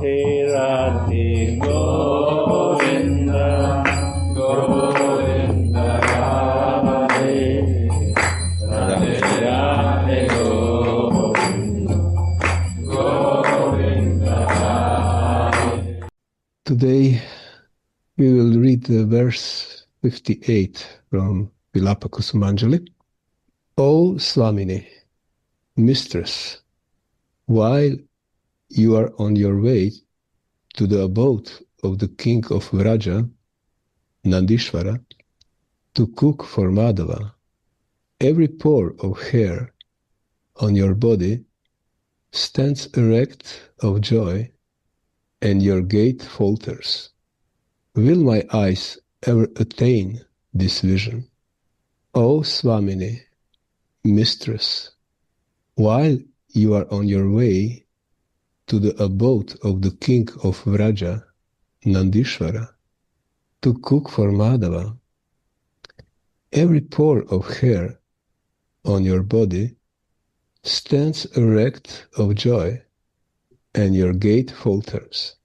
Radhe Govinda, Govinda Radhe, Radhe Radhe Govinda, Govinda Radhe. Today we will read the verse 58 from Vilapa Kusumanjali. O Swamini, Mistress, while you are on your way to the abode of the king of Vraja, Nandishvara, to cook for Madhava, every pore of hair on your body stands erect of joy, and your gait falters. Will my eyes ever attain this vision? O Swamini, Mistress, while you are on your way to the abode of the king of Vraja, Nandishvara, to cook for Madhava, every pore of hair on your body stands erect of joy, and your gait falters.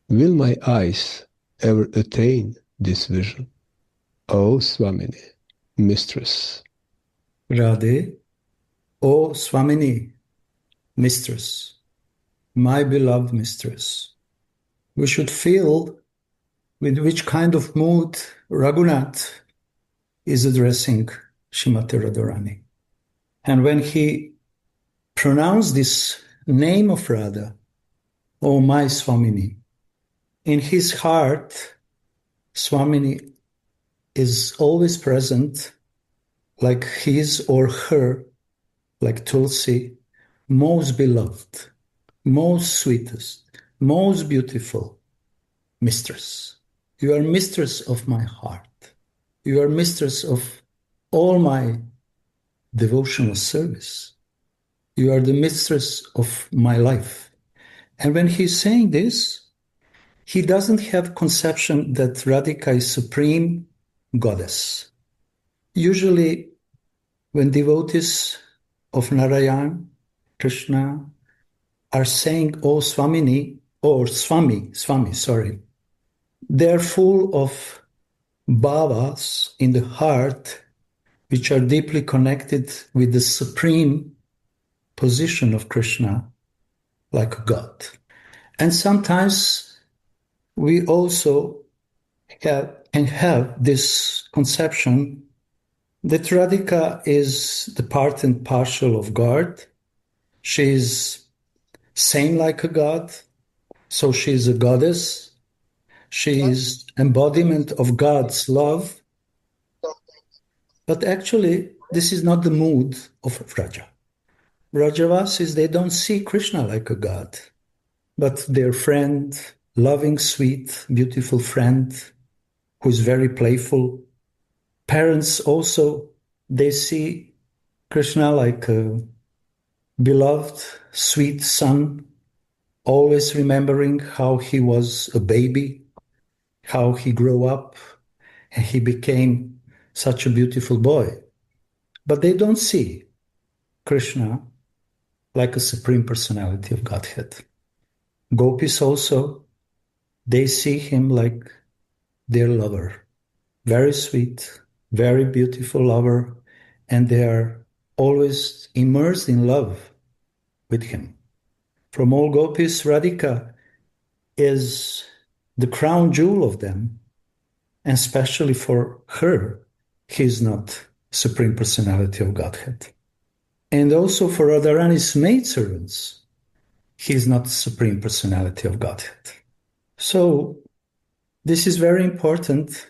Will my eyes ever attain this vision? O Swamini, Mistress. Radhe, O Swamini, Mistress, my beloved mistress, we should feel with which kind of mood Raghunath is addressing Srimati Radharani. And when he pronounced this name of Radha, O my Swamini, in his heart, Swamini is always present like his or her, like Tulsi, most beloved, most sweetest, most beautiful mistress. You are mistress of my heart. You are mistress of all my devotional service. You are the mistress of my life. And when he's saying this, he doesn't have conception that Radhika is supreme goddess. Usually, when devotees of Narayan, Krishna, are saying, "O Swamini," or Swami, they're full of bhavas in the heart, which are deeply connected with the supreme position of Krishna, like a god. And sometimes we also have this conception that Radhika is the part and parcel of God. She is same like a god, so she is a goddess. She is embodiment of God's love. But actually, this is not the mood of Vraja. Vrajavasis, they don't see Krishna like a god, but their friend, loving, sweet, beautiful friend, who is very playful. Parents also, they see Krishna like a beloved, sweet son, always remembering how he was a baby, how he grew up, and he became such a beautiful boy. But they don't see Krishna like a supreme personality of Godhead. Gopis also, they see him like their lover, very sweet, very beautiful lover, and they are always immersed in love with him. From all gopis, Radhika is the crown jewel of them, and especially for her, he is not supreme personality of Godhead. And also for Radharani's maidservants, he is not the supreme personality of Godhead. So this is very important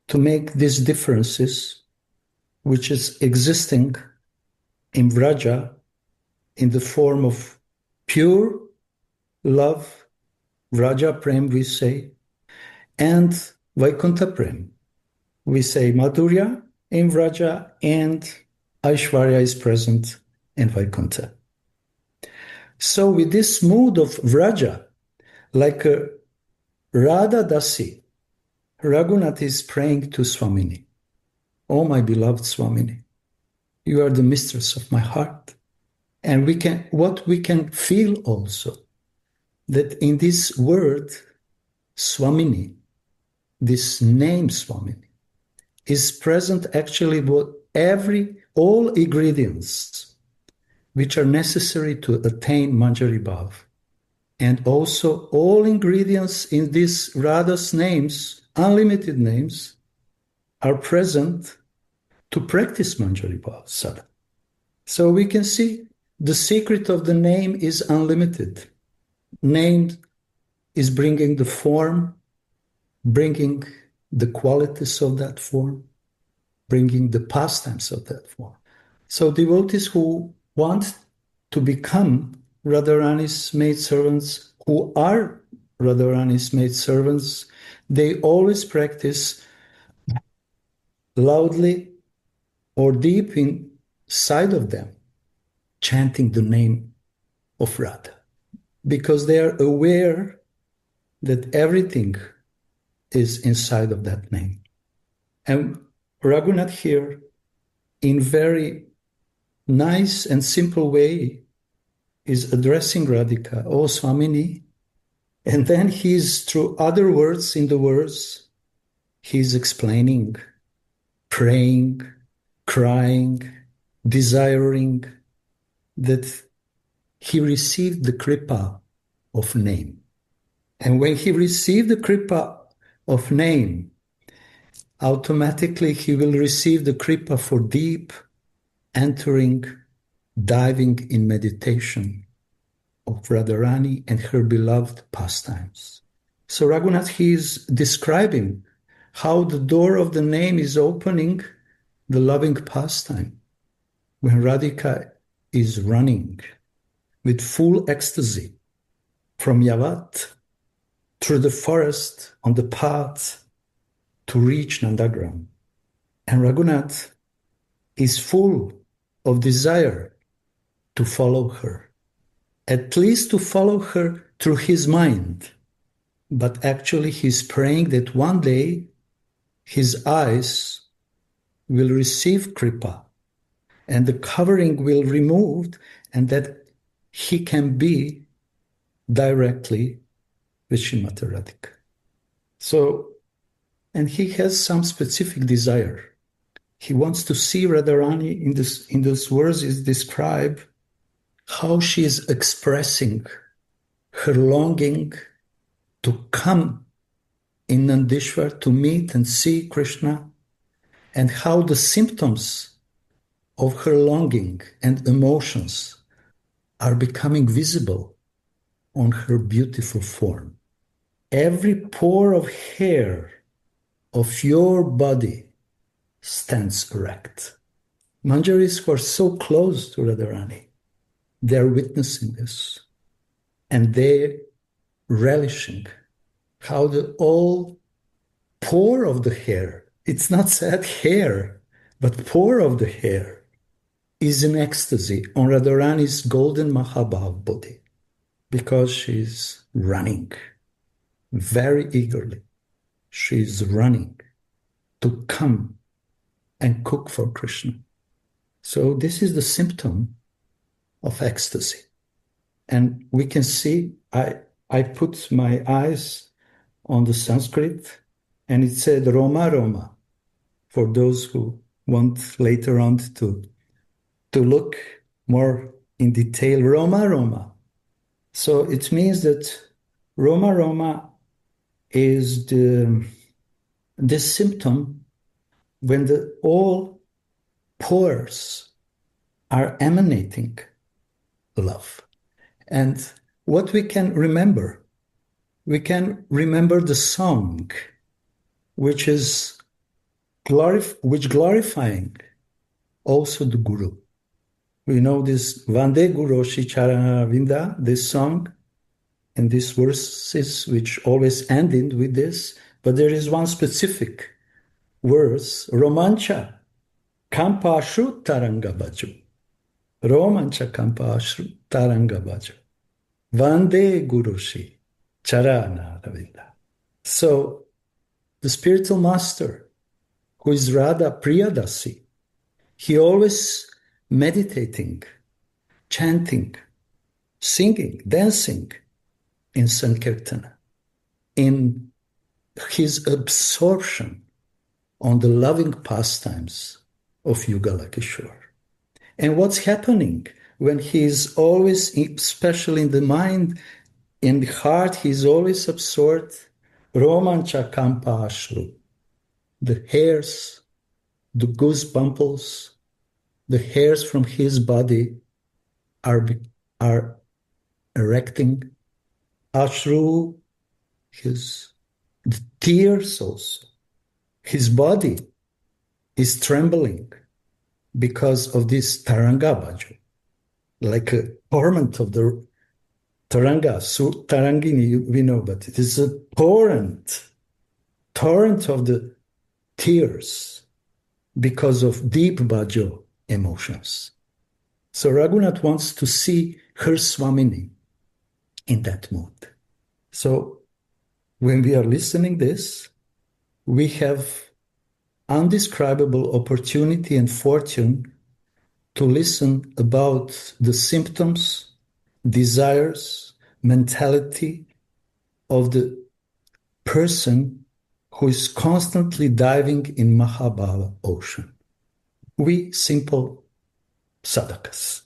to make these differences, which is existing in Vraja in the form of pure love, Vraja Prem we say, and Vaikuntha Prem. We say Madhurya in Vraja and Aishwarya is present in Vaikuntha. So with this mood of Vraja, like a Radha Dasi, Raghunath is praying to Swamini. Oh, my beloved Swamini, you are the mistress of my heart. And what we can feel also, that in this word, Swamini, this name Swamini, is present actually what all ingredients which are necessary to attain Manjari Bhav. And also all ingredients in these Radha's names, unlimited names, are present to practice Manjari Bhav sadhana. So we can see the secret of the name is unlimited. Name is bringing the form, bringing the qualities of that form, bringing the pastimes of that form. So devotees who want to become Radharani's maidservants, who are Radharani's maidservants, they always practice loudly or deep inside of them, chanting the name of Radha, because they are aware that everything is inside of that name. And Raghunath here, in very nice and simple way, is addressing Radhika, "Oh Swamini," and then he's, through other words in the verse, he's explaining, praying, crying, desiring that he received the kripa of name. And when he received the kripa of name, automatically he will receive the kripa for deep entering, diving in meditation of Radharani and her beloved pastimes. So Raghunath, he is describing how the door of the name is opening the loving pastime when Radhika is running with full ecstasy from Yavat through the forest on the path to reach Nandagram. And Raghunath is full of desire to follow her, at least to follow her through his mind. But actually he's praying that one day his eyes will receive kripa and the covering will be removed, and that he can be directly with Srimati Radhika. So, and he has some specific desire. He wants to see Radharani in this verse is described how she is expressing her longing to come in Nandishwar to meet and see Krishna, and how the symptoms of her longing and emotions are becoming visible on her beautiful form. Every pore of hair of your body stands erect. Manjaris who are so close to Radharani, they're witnessing this, and they're relishing how the all pore of the hair, it's not said hair, but pore of the hair is in ecstasy on Radharani's golden Mahabhav body, because she's running very eagerly. She's running to come and cook for Krishna. So this is the symptom of ecstasy. And we can see, I put my eyes on the Sanskrit, and it said Roma Roma, for those who want later on to look more in detail, Roma Roma. So it means that Roma Roma is the symptom when all pores are emanating love. And what we can remember the song which is glorifying also the Guru. We know this Vande Guru Charana Vinda, this song, and these verses which always ended with this, but there is one specific verse, Romancha Kampa Ashru Taranga Baju. Romancha Kampa Ashru Taranga Baju. Vande Guru Charana Ravinda. So the spiritual master, who is Radha Priyadasi, he always meditating, chanting, singing, dancing in Sankirtana, in his absorption on the loving pastimes of Yugala Kishore. And what's happening when he is always, especially in the mind, in the heart, he's always absorbed Romancha Kampa Ashru, the hairs, the goosebumps, the hairs from his body are erecting. Ashru, the tears also. His body is trembling because of this Taranga Baju, like a torrent of the Taranga, Tarangini, we know, but it is a torrent of the tears because of deep Bhajo emotions. So Raghunath wants to see her Swamini in that mood. So when we are listening this, we have undescribable opportunity and fortune to listen about the symptoms, desires, mentality of the person who is constantly diving in Mahabhava ocean. We simple sadhakas,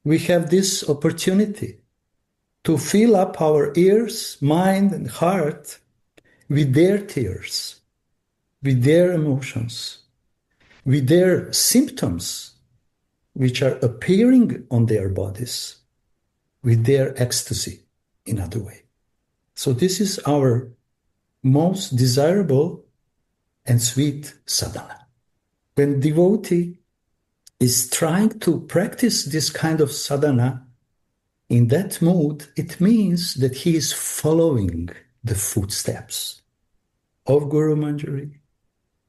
we have this opportunity to fill up our ears, mind, and heart with their tears, with their emotions, with their symptoms which are appearing on their bodies, with their ecstasy, in other way. So this is our most desirable and sweet sadhana. When devotee is trying to practice this kind of sadhana in that mood, it means that he is following the footsteps of Guru Manjari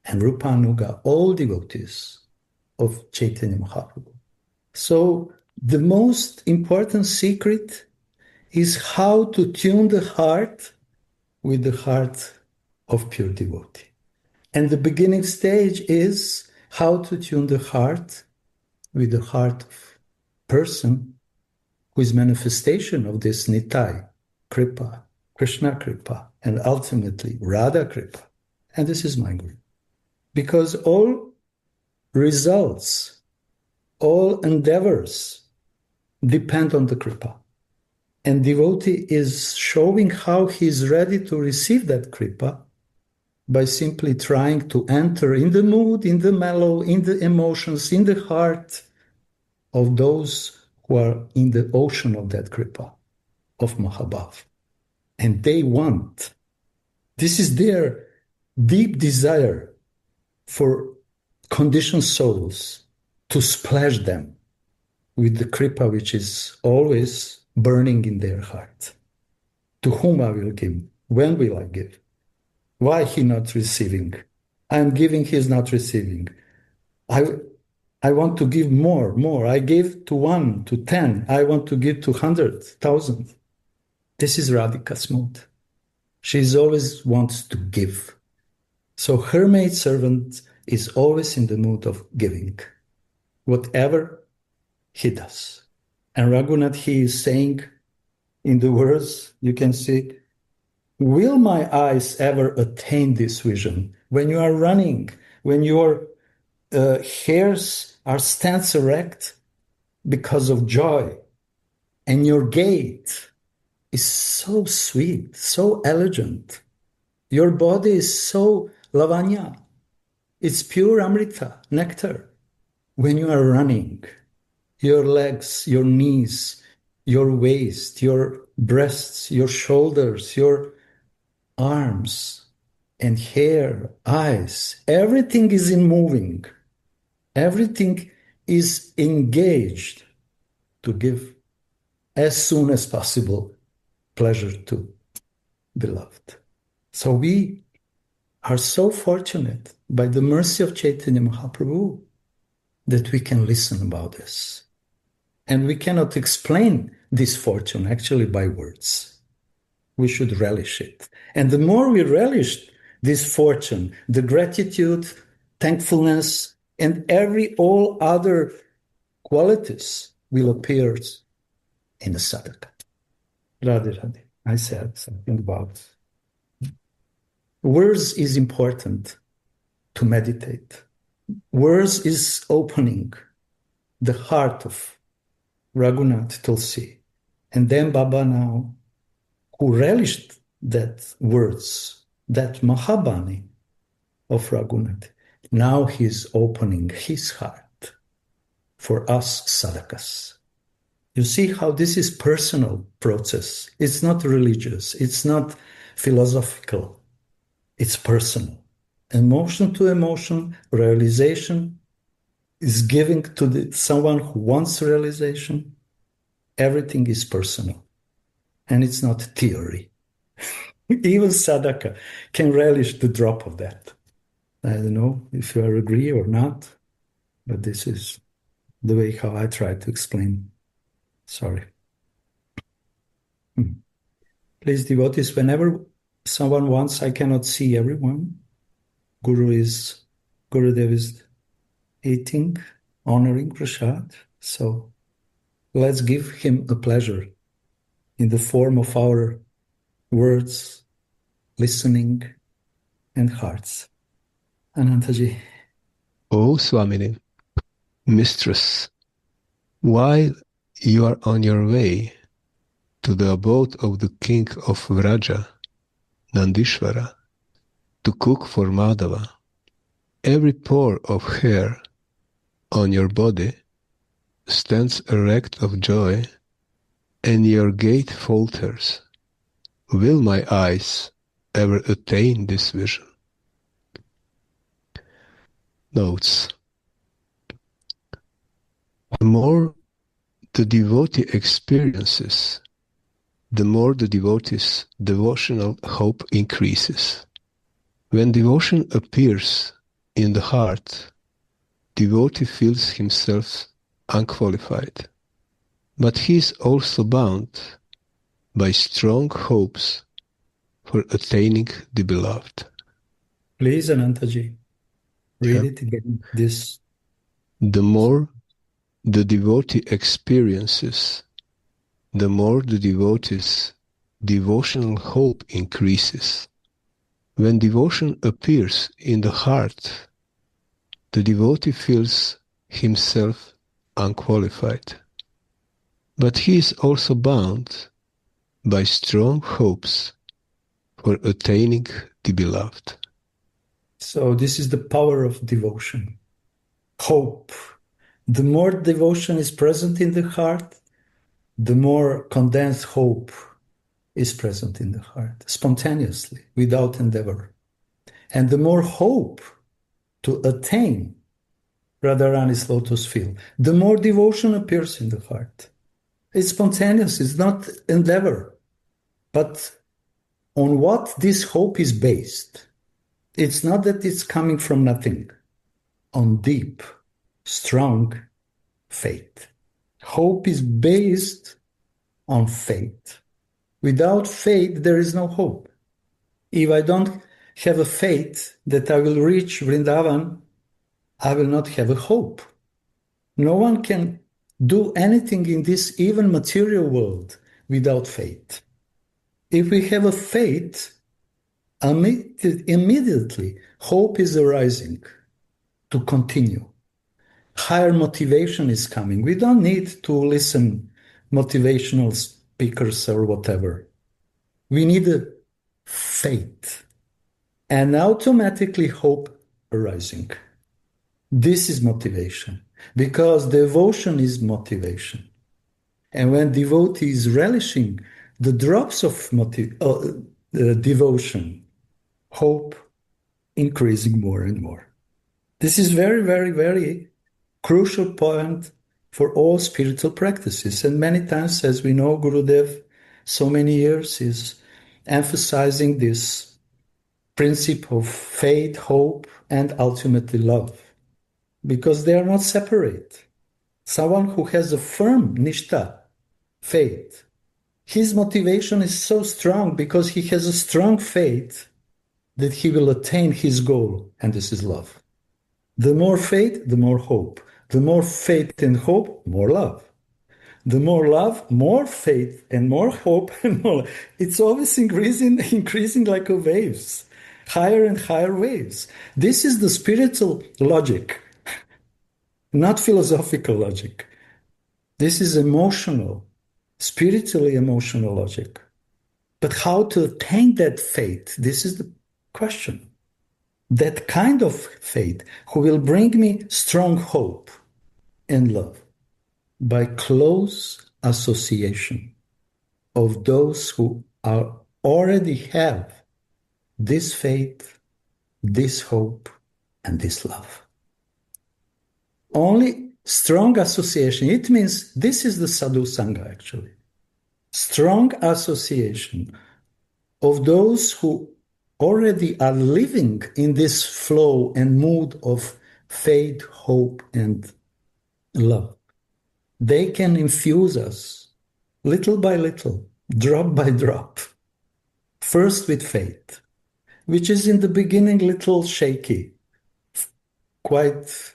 and Rupanuga, all devotees of Chaitanya Mahaprabhu. So the most important secret is how to tune the heart with the heart of pure devotee. And the beginning stage is how to tune the heart with the heart of person who is manifestation of this Nitai, Kripa, Krishna Kripa, and ultimately Radha Kripa. And this is my guru. Because all results, all endeavors depend on the Kripa. And devotee is showing how he is ready to receive that Kripa by simply trying to enter in the mood, in the mellow, in the emotions, in the heart of those who are in the ocean of that Kripa, of Mahabhav. And they want, this is their deep desire for conditioned souls to splash them with the Kripa which is always burning in their heart. To whom I will give? When will I give? Why he not receiving? I am giving, he is not receiving. I want to give more. I gave to 1, to 10. I want to give to 100,000. This is Radhika's mood. She always wants to give. So her maidservant is always in the mood of giving, whatever he does. And Raghunath, he is saying in the words, you can see, will my eyes ever attain this vision? When you are running, when your hairs are stands erect because of joy, and your gait is so sweet, so elegant. Your body is so lavanya. It's pure amrita, nectar. When you are running, your legs, your knees, your waist, your breasts, your shoulders, your arms and hair, eyes, everything is in moving. Everything is engaged to give as soon as possible pleasure to beloved. So we are so fortunate by the mercy of Chaitanya Mahaprabhu that we can listen about this. And we cannot explain this fortune actually by words. We should relish it. And the more we relish this fortune, the gratitude, thankfulness, and all other qualities will appear in the sadhaka. Radhe Radhe. I said something about words is important to meditate. Words is opening the heart of Raghunath Tulsi. And then Baba now, who relished that words, that Mahabani of Raghunath, now he's opening his heart for us sadhakas. You see how this is personal process. It's not religious. It's not philosophical. It's personal. Emotion to emotion, realization is giving to someone who wants realization. Everything is personal. And it's not theory. Even sadhaka can relish the drop of that. I don't know if you agree or not, but this is the way how I try to explain. Sorry. Please, devotees, whenever someone wants, I cannot see everyone. Gurudev is eating, honoring Prasad. So let's give him a pleasure in the form of our words, listening, and hearts. Anantaji. O Swamini, mistress, while you are on your way to the abode of the king of Vraja, Nandishvara, to cook for Madhava, every pore of hair on your body stands erect of joy, and your gait falters. Will my eyes ever attain this vision? Notes. The more the devotee experiences, the more the devotee's devotional hope increases. When devotion appears in the heart, devotee feels himself unqualified, but he is also bound by strong hopes for attaining the beloved. Please, Anantaji, read it again. This. The more the devotee experiences, the more the devotee's devotional hope increases. When devotion appears in the heart, the devotee feels himself unqualified, but he is also bound by strong hopes for attaining the beloved. So this is the power of devotion. Hope. The more devotion is present in the heart, the more condensed hope is present in the heart, spontaneously, without endeavor. And the more hope to attain Radharani's lotus field, the more devotion appears in the heart. It's spontaneous, it's not endeavor. But on what this hope is based, it's not that it's coming from nothing, on deep, strong faith. Hope is based on faith. Without faith, there is no hope. If I don't have a faith that I will reach Vrindavan, I will not have a hope. No one can do anything in this even material world without faith. If we have a faith, immediately hope is arising to continue. Higher motivation is coming. We don't need to listen motivational speakers or whatever. We need a faith and automatically hope arising. This is motivation because devotion is motivation. And when devotee is relishing the drops of devotion, hope increasing more and more. This is very, very, very crucial point for all spiritual practices. And many times, as we know, Gurudev, so many years is emphasizing this principle of faith, hope, and ultimately love, because they are not separate. Someone who has a firm nishta, faith, his motivation is so strong because he has a strong faith that he will attain his goal, and this is love. The more faith, the more hope. The more faith and hope, more love. The more love, more faith, and more hope, and more. It's always increasing like a waves, higher and higher waves. This is the spiritual logic, not philosophical logic. This is emotional, spiritually emotional logic. But how to attain that faith? This is the question. That kind of faith who will bring me strong hope and love by close association of those who already have this faith, this hope, and this love. Only strong association, it means this is the sadhu sangha actually. Strong association of those who already are living in this flow and mood of faith, hope, and love. They can infuse us little by little, drop by drop. First with faith, which is in the beginning little shaky, quite,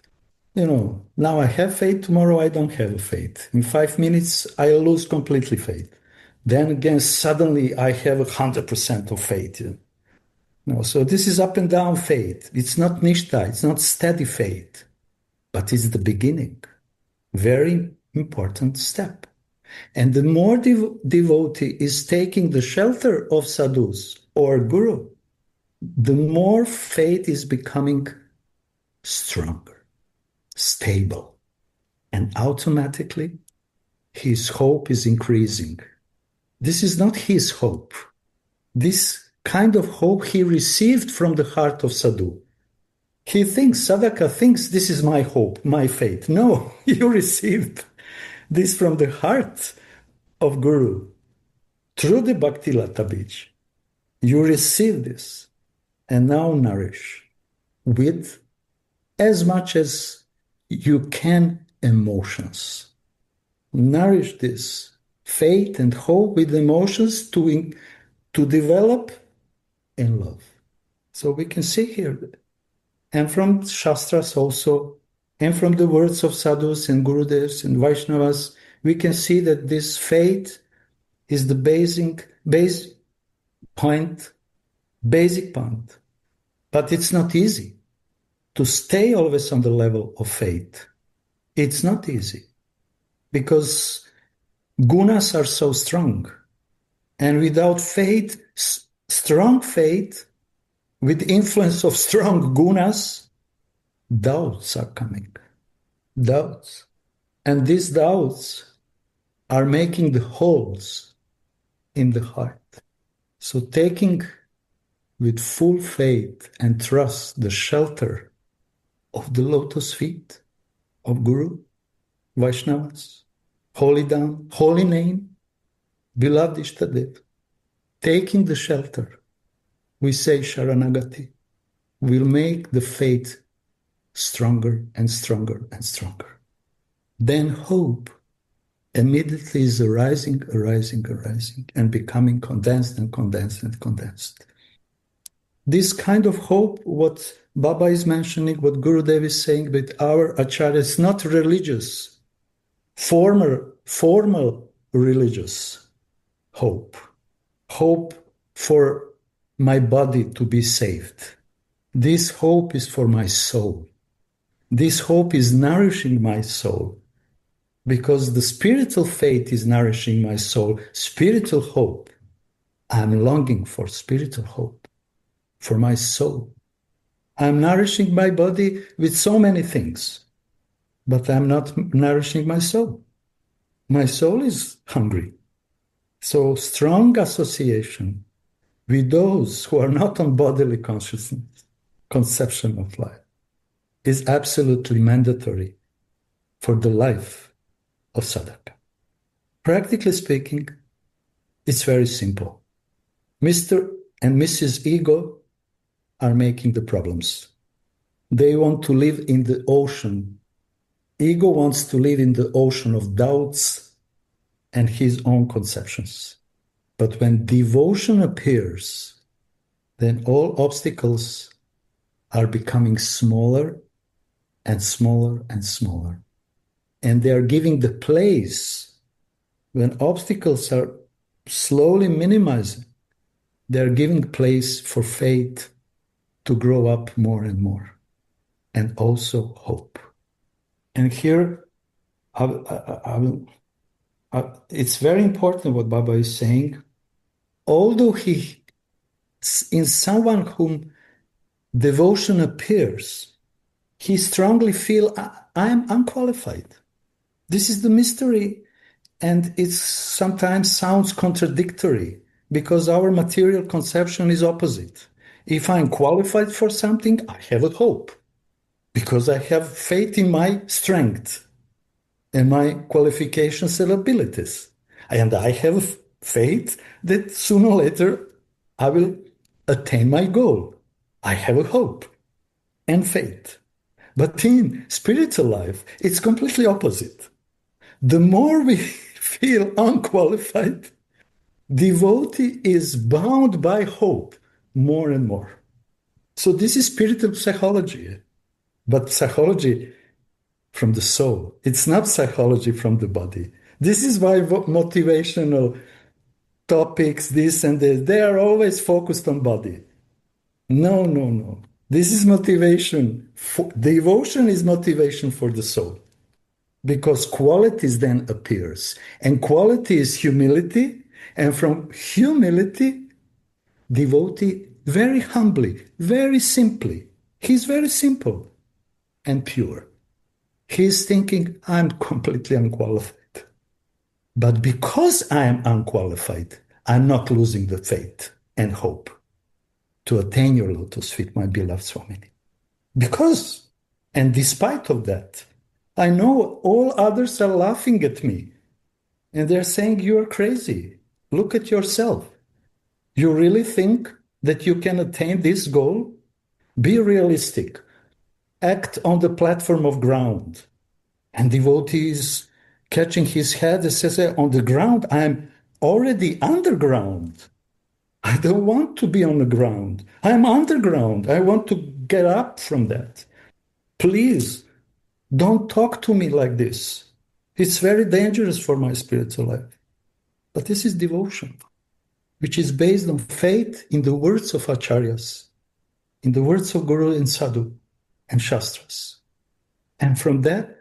now I have faith, tomorrow I don't have faith. In 5 minutes, I lose completely faith. Then again, suddenly I have 100% of faith. No, so this is up and down faith. It's not nishta, it's not steady faith, but it's the beginning. Very important step. And the more devotee is taking the shelter of sadhus or guru, the more faith is becoming stronger, stable, and automatically his hope is increasing. This is not his hope. This kind of hope he received from the heart of sadhu. He thinks, sadhaka thinks, this is my hope, my faith. No, you received this from the heart of Guru. Through the Bhakti Lata Bij, you receive this and now nourish with as much as you can emotions. Nourish this faith and hope with emotions to develop in love. So we can see here, and from Shastras also, and from the words of sadhus and Gurudevs and Vaishnavas, we can see that this faith is the basic point. But it's not easy to stay always on the level of faith. It's not easy because gunas are so strong. And without faith, strong faith, with influence of strong gunas, doubts are coming. Doubts. And these doubts are making the holes in the heart. So taking with full faith and trust the shelter of the lotus feet of Guru, Vaishnavas, holy Dham, holy name, beloved Ishtadev, taking the shelter, we say Sharanagati, will make the faith stronger and stronger and stronger. Then hope immediately is arising, and becoming condensed and condensed and condensed. This kind of hope, what Baba is mentioning, what Gurudev is saying with our Acharya, is not religious, formal religious hope. Hope for my body to be saved. This hope is for my soul. This hope is nourishing my soul because the spiritual faith is nourishing my soul. Spiritual hope. I'm longing for spiritual hope for my soul. I'm nourishing my body with so many things, but I'm not nourishing my soul. My soul is hungry. So strong association with those who are not on bodily consciousness, conception of life, is absolutely mandatory for the life of sadhaka. Practically speaking, it's very simple. Mr. and Mrs. Ego are making the problems. They want to live in the ocean. Ego wants to live in the ocean of doubts and his own conceptions. But when devotion appears, then all obstacles are becoming smaller and smaller and smaller. And they are giving the place when obstacles are slowly minimizing, they're giving place for faith to grow up more and more, and also hope. And here, it's very important what Baba is saying. Although he, in someone whom devotion appears, he strongly feel I am unqualified. This is the mystery, and it sometimes sounds contradictory because our material conception is opposite. If I'm qualified for something, I have a hope because I have faith in my strength and my qualifications and abilities. And I have faith that sooner or later I will attain my goal. I have a hope and faith. But in spiritual life, it's completely opposite. The more we feel unqualified, devotee is bound by hope more and more. So this is spiritual psychology, but psychology from the soul. It's not psychology from the body. This is why motivational topics, this and this, they are always focused on body. No, no, no. This is motivation. Devotion is motivation for the soul. Because qualities then appears. And quality is humility. And from humility, devotee very humbly, very simply. He's very simple and pure. He's thinking, I'm completely unqualified. But because I am unqualified, I'm not losing the faith and hope to attain your lotus feet, my beloved Swamini. Because, and despite of that, I know all others are laughing at me and they're saying, you're crazy. Look at yourself. You really think that you can attain this goal? Be realistic. Act on the platform of ground. And devotee is catching his head and says, on the ground, I'm already underground. I don't want to be on the ground. I'm underground. I want to get up from that. Please, don't talk to me like this. It's very dangerous for my spiritual life. But this is devotion, which is based on faith in the words of acharyas, in the words of Guru and Sadhu and Shastras. And from that,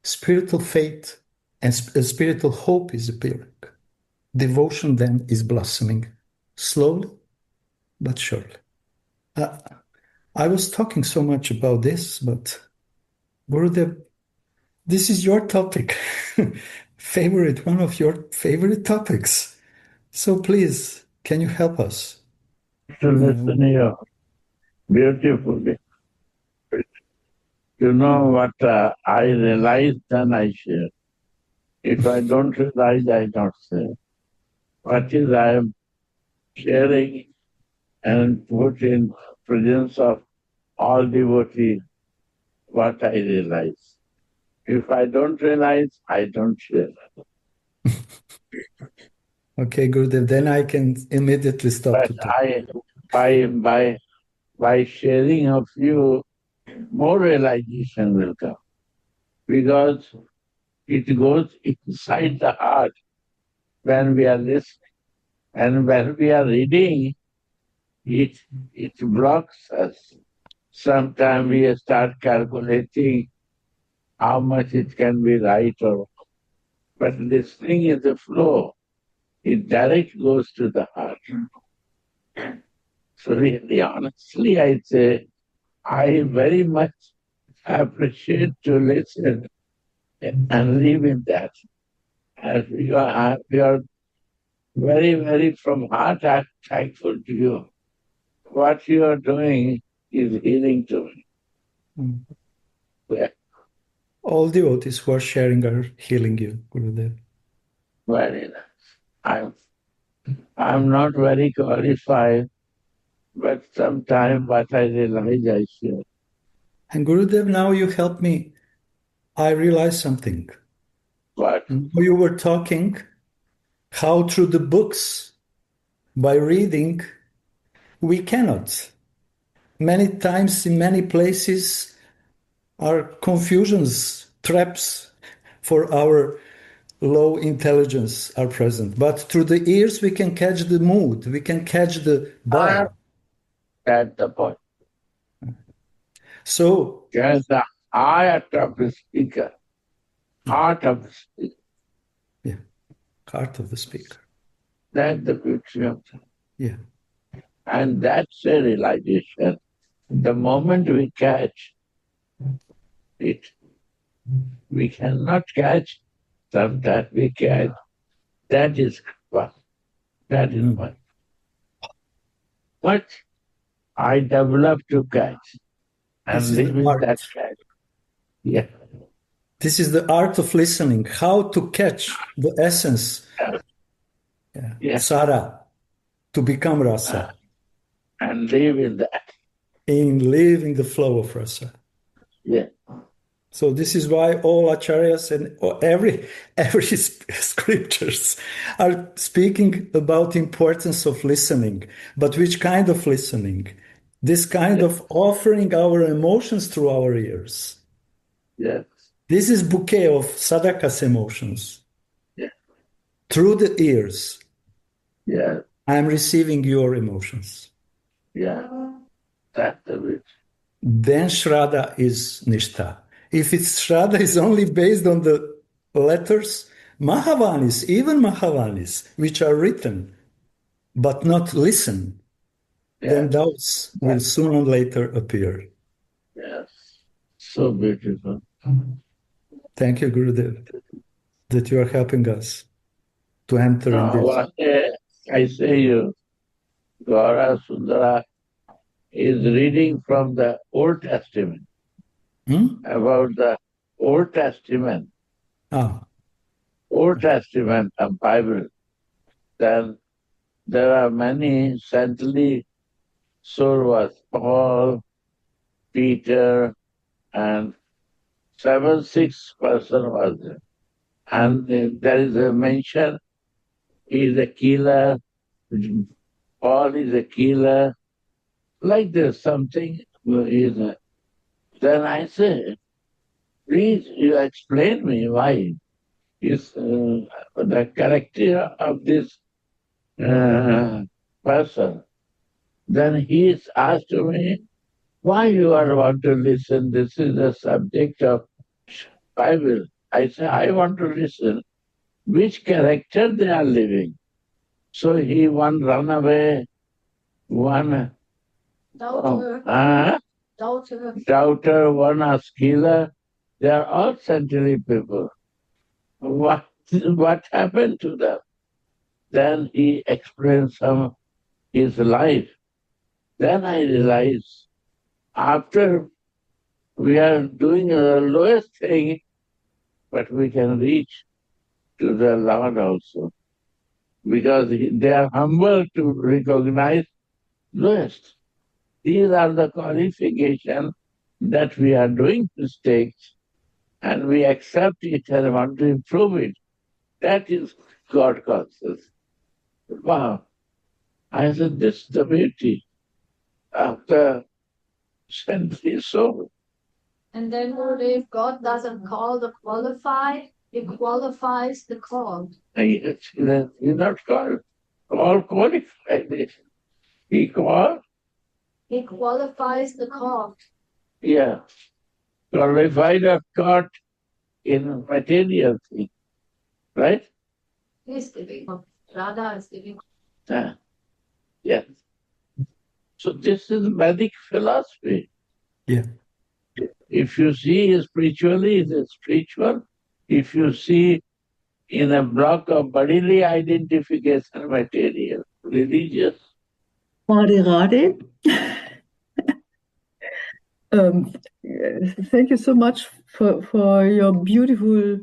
spiritual faith and spiritual hope is appearing. Devotion then is blossoming slowly but surely. I was talking so much about this, but Gurudev, this is your topic, one of your favorite topics. So please, can you help us? To listen here beautifully. You know what I realize, then I share. If I don't realize, I don't say. What is I am sharing and put in presence of all devotees, what I realize. If I don't realize, I don't share. Okay, Gurudev, then I can immediately stop But to talk. by sharing of you, more realization will come. Because it goes inside the heart when we are listening. And when we are reading, it blocks us. Sometimes we start calculating how much it can be right or wrong. But listening is the flow. It direct goes to the heart. So really, honestly, I say, I very much appreciate to listen and live in that. As we are very, very from heart, I'm thankful to you. What you are doing is healing to me. Mm. Yeah. All devotees who are sharing are healing you, Gurudev. Very nice. I'm not very qualified, but sometimes what I realize I share. And Gurudev, now you help me. I realize something. What? You were talking how through the books, by reading, we cannot. Many times in many places are confusions, traps for our low intelligence are present. But through the ears, we can catch the mood, we can catch the vibe. That's the point. So, Catch the heart of the speaker. Heart of the speaker. yeah, heart of the speaker. That's the beauty of it. Yeah. And that's a realization. The moment we catch it, we cannot catch, sometimes we catch. That is fun. That is fun. But I developed to catch and This is live the in art. that catch. Yeah. This is the art of listening, how to catch the essence. Yeah. Sara, to become rasa. And live in that. In living the flow of rasa. Yeah. So this is why all acharyas and every scriptures are speaking about the importance of listening. But which kind of listening? This kind of offering our emotions through our ears. Yes. This is bouquet of sadhaka's emotions. Yeah. Through the ears. Yeah. I am receiving your emotions. Yeah. That's the bit. Then Shraddha is Nishtha. If it's Shraddha is only based on the letters, Mahavanis, even Mahavanis, which are written, but not listen, then doubts will sooner or later appear. Yes. So beautiful. Thank you, Gurudev, that you are helping us to enter in this. One day, I say you, Gaura Sundara is reading from the Old Testament about the Old Testament. Old Testament and Bible. Then there are many saintly Survas, Paul, Peter, and 6 person was there. And there is a mention, he is a killer, Paul is a killer, like there's something. Then I say, please, you explain me why is the character of this person. Then he is asked me, why you are want to listen? This is the subject of Bible. I say, I want to listen which character they are living. So he one run away, one doubter, one a killer. They are all saintly people. What happened to them? Then he explained some his life. Then I realized after we are doing the lowest thing, but we can reach to the Lord also. Because they are humble to recognize lowest. These are the qualifications that we are doing mistakes and we accept it and want to improve it. That is God conscious. Wow. I said, this is the beauty of the saintly soul. And then if God doesn't call the qualified, He qualifies the called. He's not called all qualified. He called. He qualifies the called. Yeah. Qualified or caught in material thing. Right? He's giving. Radha is giving. Yes. So this is Vedic philosophy. Yeah. If you see spiritually, it is spiritual. If you see in a block of bodily identification, material, religious. Radhe. Thank you so much for your beautiful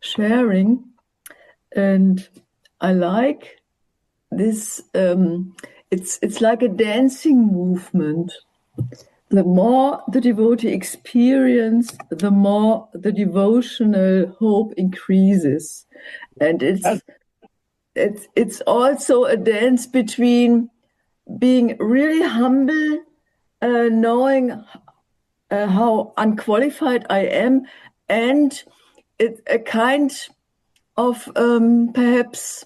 sharing. And I like this. It's like a dancing movement. The more the devotee experience, the more the devotional hope increases. And it's also a dance between being really humble, knowing how unqualified I am, and it's a kind perhaps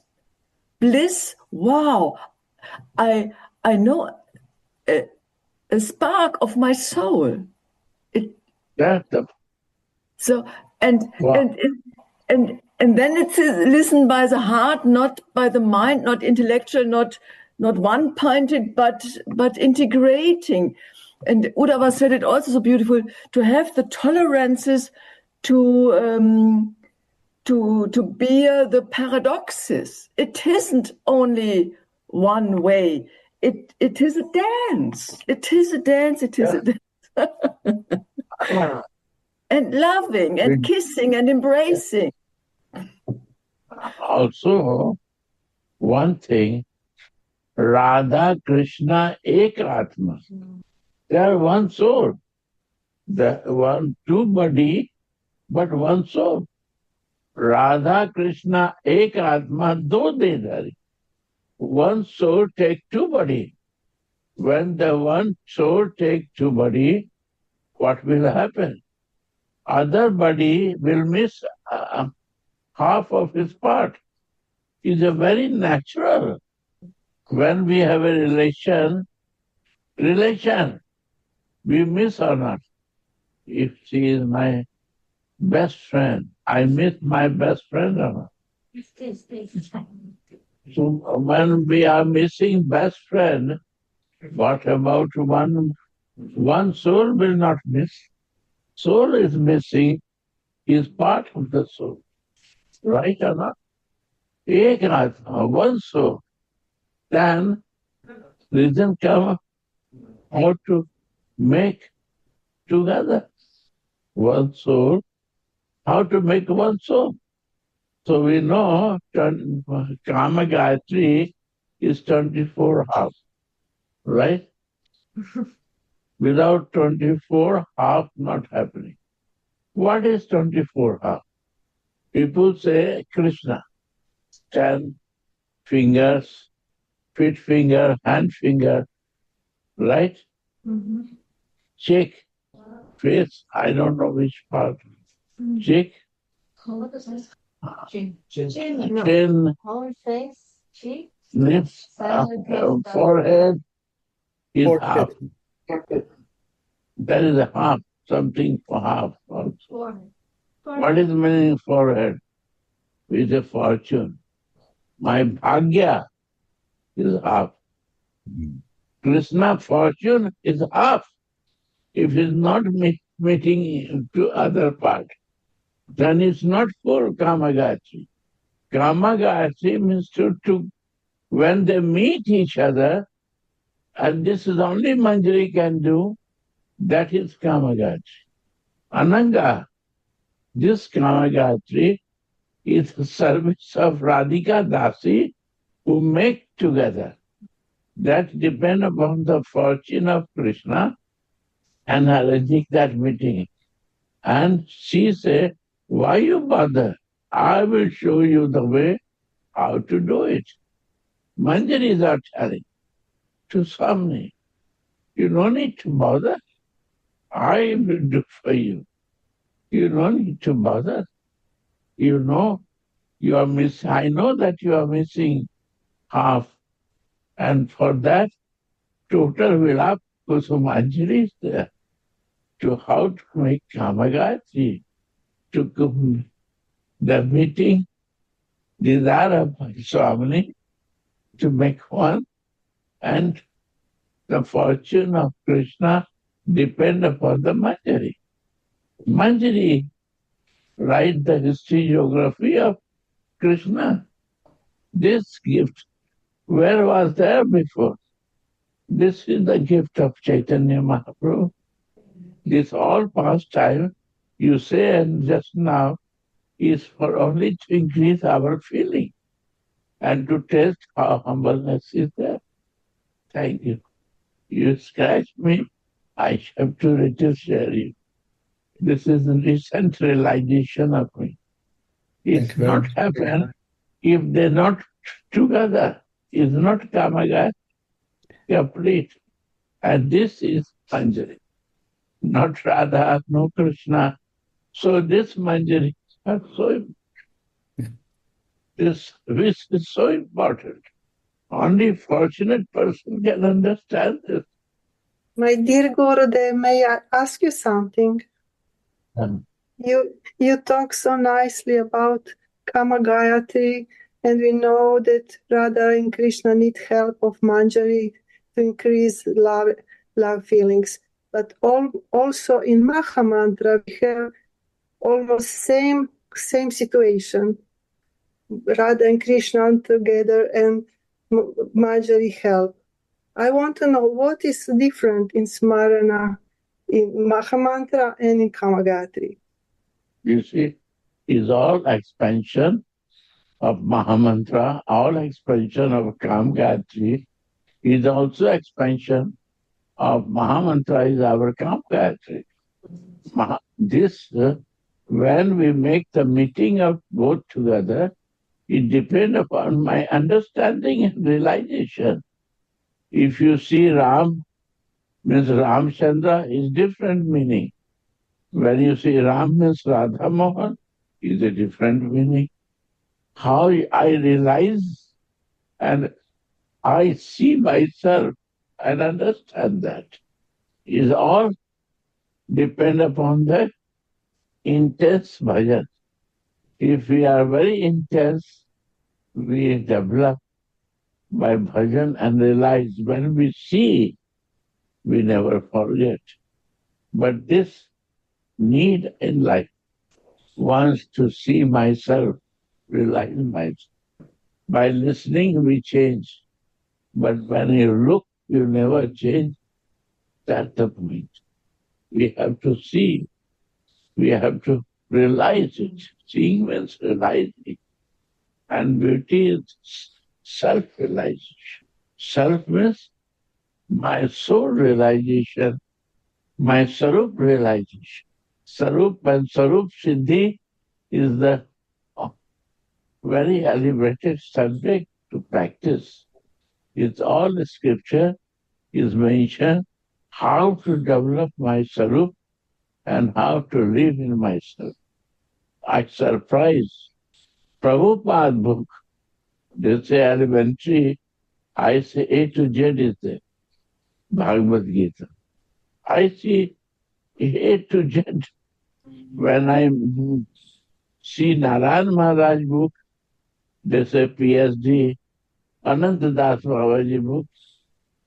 bliss. Wow, I know a spark of my soul. Yeah. So and Wow. and then it's listened by the heart, not by the mind, not intellectual, not one-pointed, but integrating. And Uddhava said it also so beautiful, to have the tolerances to bear the paradoxes. It isn't only one way. It is a dance. It is a dance. It is a dance. And loving and kissing and embracing. Also, one thing, Radha, Krishna, Ek Atma. They are one soul. The one, two body, but one soul. Radha, Krishna, Ek Atma, do Dedhari. One soul take two body. When the one soul take two body, what will happen? Other body will miss half of his part. It's a very natural. When we have a relation, we miss or not. If she is my best friend, I miss my best friend or not. So when we are missing best friend, what about one soul will not miss? Soul is missing, is part of the soul. Right or not? Ek Atma, one soul. Then reason come how to make together one soul, how to make one soul. So we know Kama Gayatri is 24 half, right? Without 24 half not happening. What is 24 half? People say Krishna, 10 fingers, feet finger, hand finger, right? Mm-hmm. Cheek, face, I don't know which part. Cheek, What is this? Chin. chin, Whole face, cheek, lips, forehead is half. That is a half, something for half also. forehead. What is meaning forehead? With a fortune. My bhagya is half. Krishna fortune is half. If it's not meeting to other part, then it's not full Kama Gayatri. Kama Gayatri means to when they meet each other, and this is only Manjari can do, that is Kama Gayatri. Ananga, this Kama Gayatri is the service of Radhika Dasi who make together. That depends upon the fortune of Krishna and arranging that meeting. And she said, why you bother? I will show you the way how to do it. Manjaris are telling to Swami, you don't need to bother. I will do for you. You don't need to bother. You know, you are missing. I know that you are missing half. And for that, total Vilapa Kusumanjali is there. To how to make Kama Gayatri, to the meeting, desire of Swami to make one, and the fortune of Krishna depend upon the Manjari. Manjari write the history geography of Krishna. This gift, where was there before? This is the gift of Chaitanya Mahaprabhu. This all past time, you say, and just now, is for only to increase our feeling and to test how humbleness is there. Thank you. You scratch me, I have to little share you. This is a recent realization of me. It's not happen if they're not together. It's not Kama complete. And this is Manjari. Not Radha, no Krishna. So this Manjari are so This is so important. Only fortunate person can understand this. My dear Gurudev, may I ask you something? You talk so nicely about Kama Gayatri, and we know that Radha and Krishna need help of Manjari to increase love feelings. But also in Maha Mantra, we have almost same situation. Radha and Krishna together and Manjari help. I want to know what is different in Smarana, in Maha Mantra and in Kama Gayatri. You see, is all expansion of Mahamantra, all expansion of Kam Gayatri is also expansion of Mahamantra is our Kam Gayatri. This, when we make the meeting of both together, it depends upon my understanding and realization. If you see Ram, means Ramchandra is different meaning. When you see Ram means Radha Mohan, is a different meaning. How I realize and I see myself and understand that is all depend upon the intense bhajan. If we are very intense, we develop by bhajan and realize when we see, we never forget. But this need in life wants to see myself, realize myself. By listening, we change. But when you look, you never change. That's the point. We have to see. We have to realize it. Seeing means realizing. And beauty is self-realization. Self means my soul realization, my Sarup realization. Sarup and Sarup Siddhi is the very elevated subject to practice. It's all the scripture is mentioned how to develop my Sarup and how to live in myself. I surprise Prabhupada book. They say elementary, I say A to Z is there. Bhagavad Gita. I see A to Z. When I see Narayan Maharaj book, they say PhD. Ananta Das Babaji books,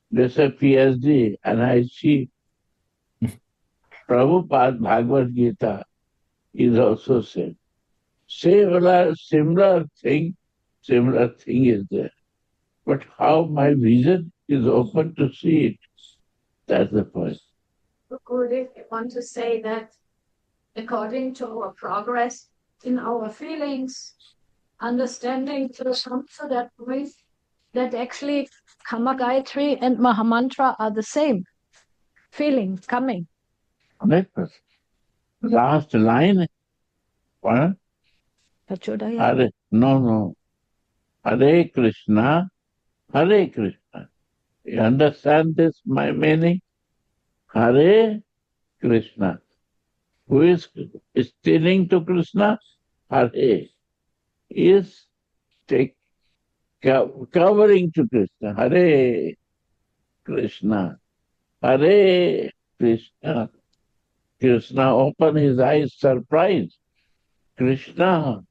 they say PhD. And I see Prabhupada Bhagavad Gita is also said. Similar thing is there. But how my vision is open to see it, that's the point. Gurudev, I want to say that according to our progress in our feelings, understanding to come to that point that actually Kama Gayatri and Mahamantra are the same feeling coming. 100%. Last line. What? Pachudaya. No. Hare Krishna, Hare Krishna. You understand this, my meaning? Hare Krishna. Who is stealing to Krishna? Hare. Is covering to Krishna. Hare Krishna. Hare Krishna. Krishna opened his eyes, surprised. Krishna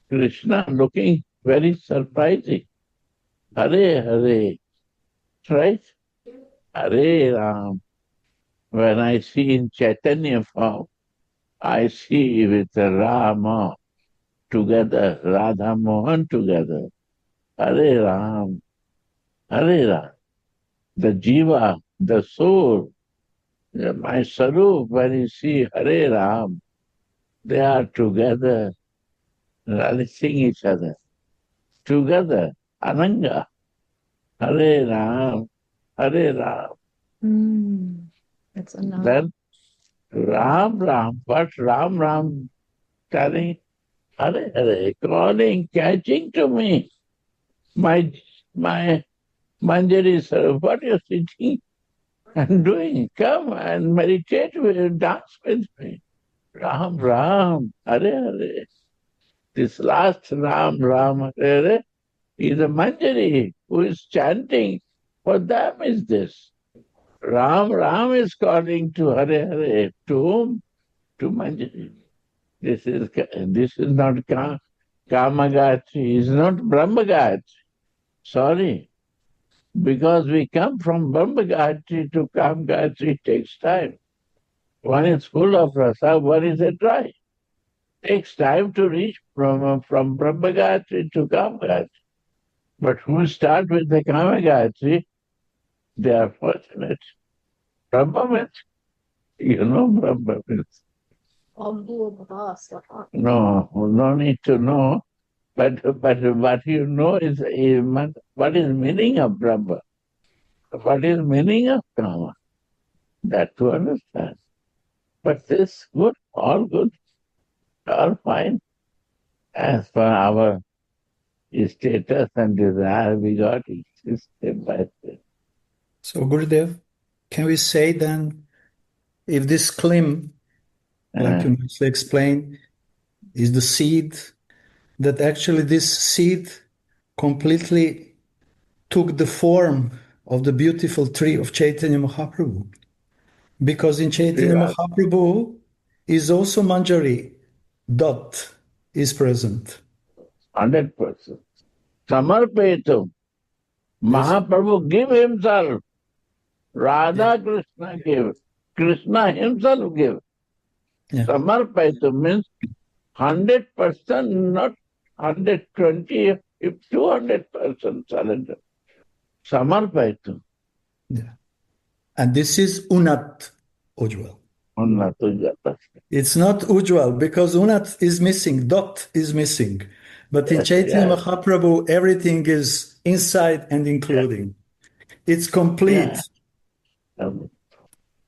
looking very surprising. Hare. Right? Hare Ram. When I see in Chaitanya form, I see with Rama together, Radha Mohan together. Hare Ram. The Jiva, the soul, my Sarup, when you see Hare Ram, they are together, relishing each other. Together, Ananga. Hare Ram. That's enough. Then Ram, but Ram telling Hare, calling, catching to me. My Manjari sir, what you're sitting and doing? Come and meditate with, dance with me. Ram, Hare. This last Ram, Ram, Hare, Hare is a Manjari who is chanting. For them is this. Ram, Ram is calling to Hare, Hare. To whom? To Manjari. This is not Kama-Gayatri. It's not Brahma-Gayatri. Sorry. Because we come from Brahma-Gayatri to Kama-Gayatri takes time. One is full of rasa, one is a dry. Takes time to reach from Brahma-Gayatri to Kama-Gayatri. But who start with the Kama-Gayatri, they are fortunate. Brahma means, you know Brahma means. No need to know. But what you know is what is meaning of Brahma. What is meaning of Kama? That to understand. But this good, all fine. As for our status and desire, we got it step by step. So, Gurudev, can we say then, if this klim, like you nicely explained, is the seed, that actually this seed completely took the form of the beautiful tree of Chaitanya Mahaprabhu? Because in Chaitanya Mahaprabhu is also Manjari, dot is present. 100%. Samarpetum. Mahaprabhu give himself. Radha Krishna give. Krishna himself give. Yeah. Samarpetum means 100%, not 120, if 200% surrender. Samarpetum. Yeah. And this is Unat Ujjwal. Unat Ujjwal. It's not Ujjwal because Unat is missing, dot is missing. But in Chaitanya Mahaprabhu, everything is inside and including. It's complete.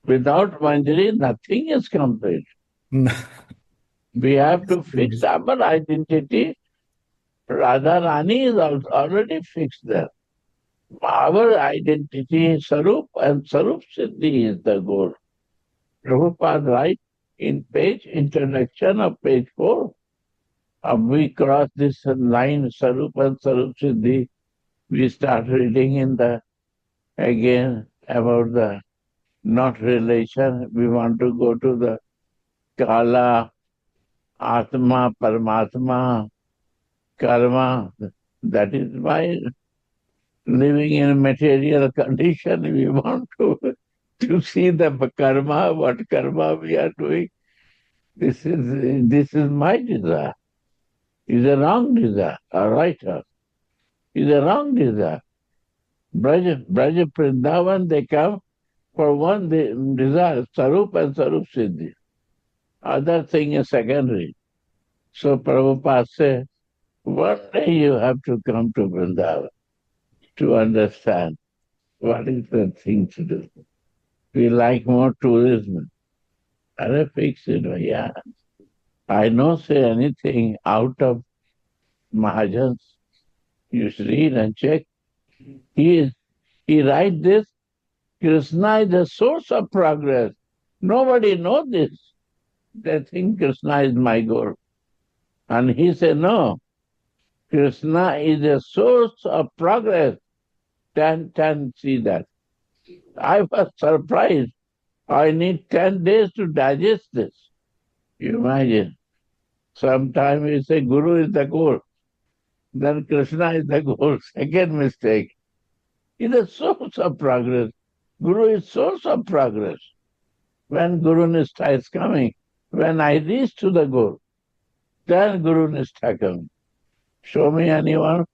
Without Manjari, nothing is complete. We have to fix our identity. Radha Rani is already fixed there. Our identity, Sarup, and Sarup Siddhi is the goal. Prabhupada writes in introduction of page 4, we cross this line, Sarup and Sarup Siddhi. We start reading again about the not relation. We want to go to the Kala, Atma, Paramatma, Karma. That is why living in a material condition, we want to see the karma, what karma we are doing. This is my desire. It's a wrong desire. A right heart. It's a wrong desire. Braja Vrindavan, they come for one desire, Sarup and Sarup Siddhi. Other thing is secondary. So Prabhupada said, one day you have to come to Vrindavan to understand what is the thing to do. We like more tourism. I fix it, yeah. I don't say anything out of Mahajans. You should read and check. He writes this, Krishna is the source of progress. Nobody knows this. They think Krishna is my goal. And he said, no, Krishna is the source of progress. 10 see that. I was surprised. I need 10 days to digest this. You imagine. Sometimes we say Guru is the goal. Then Krishna is the goal. Second mistake. He is the source of progress. Guru is source of progress. When Guru Nishtha is coming, when I reach to the goal, then Guru Nishtha comes. Show me anyone.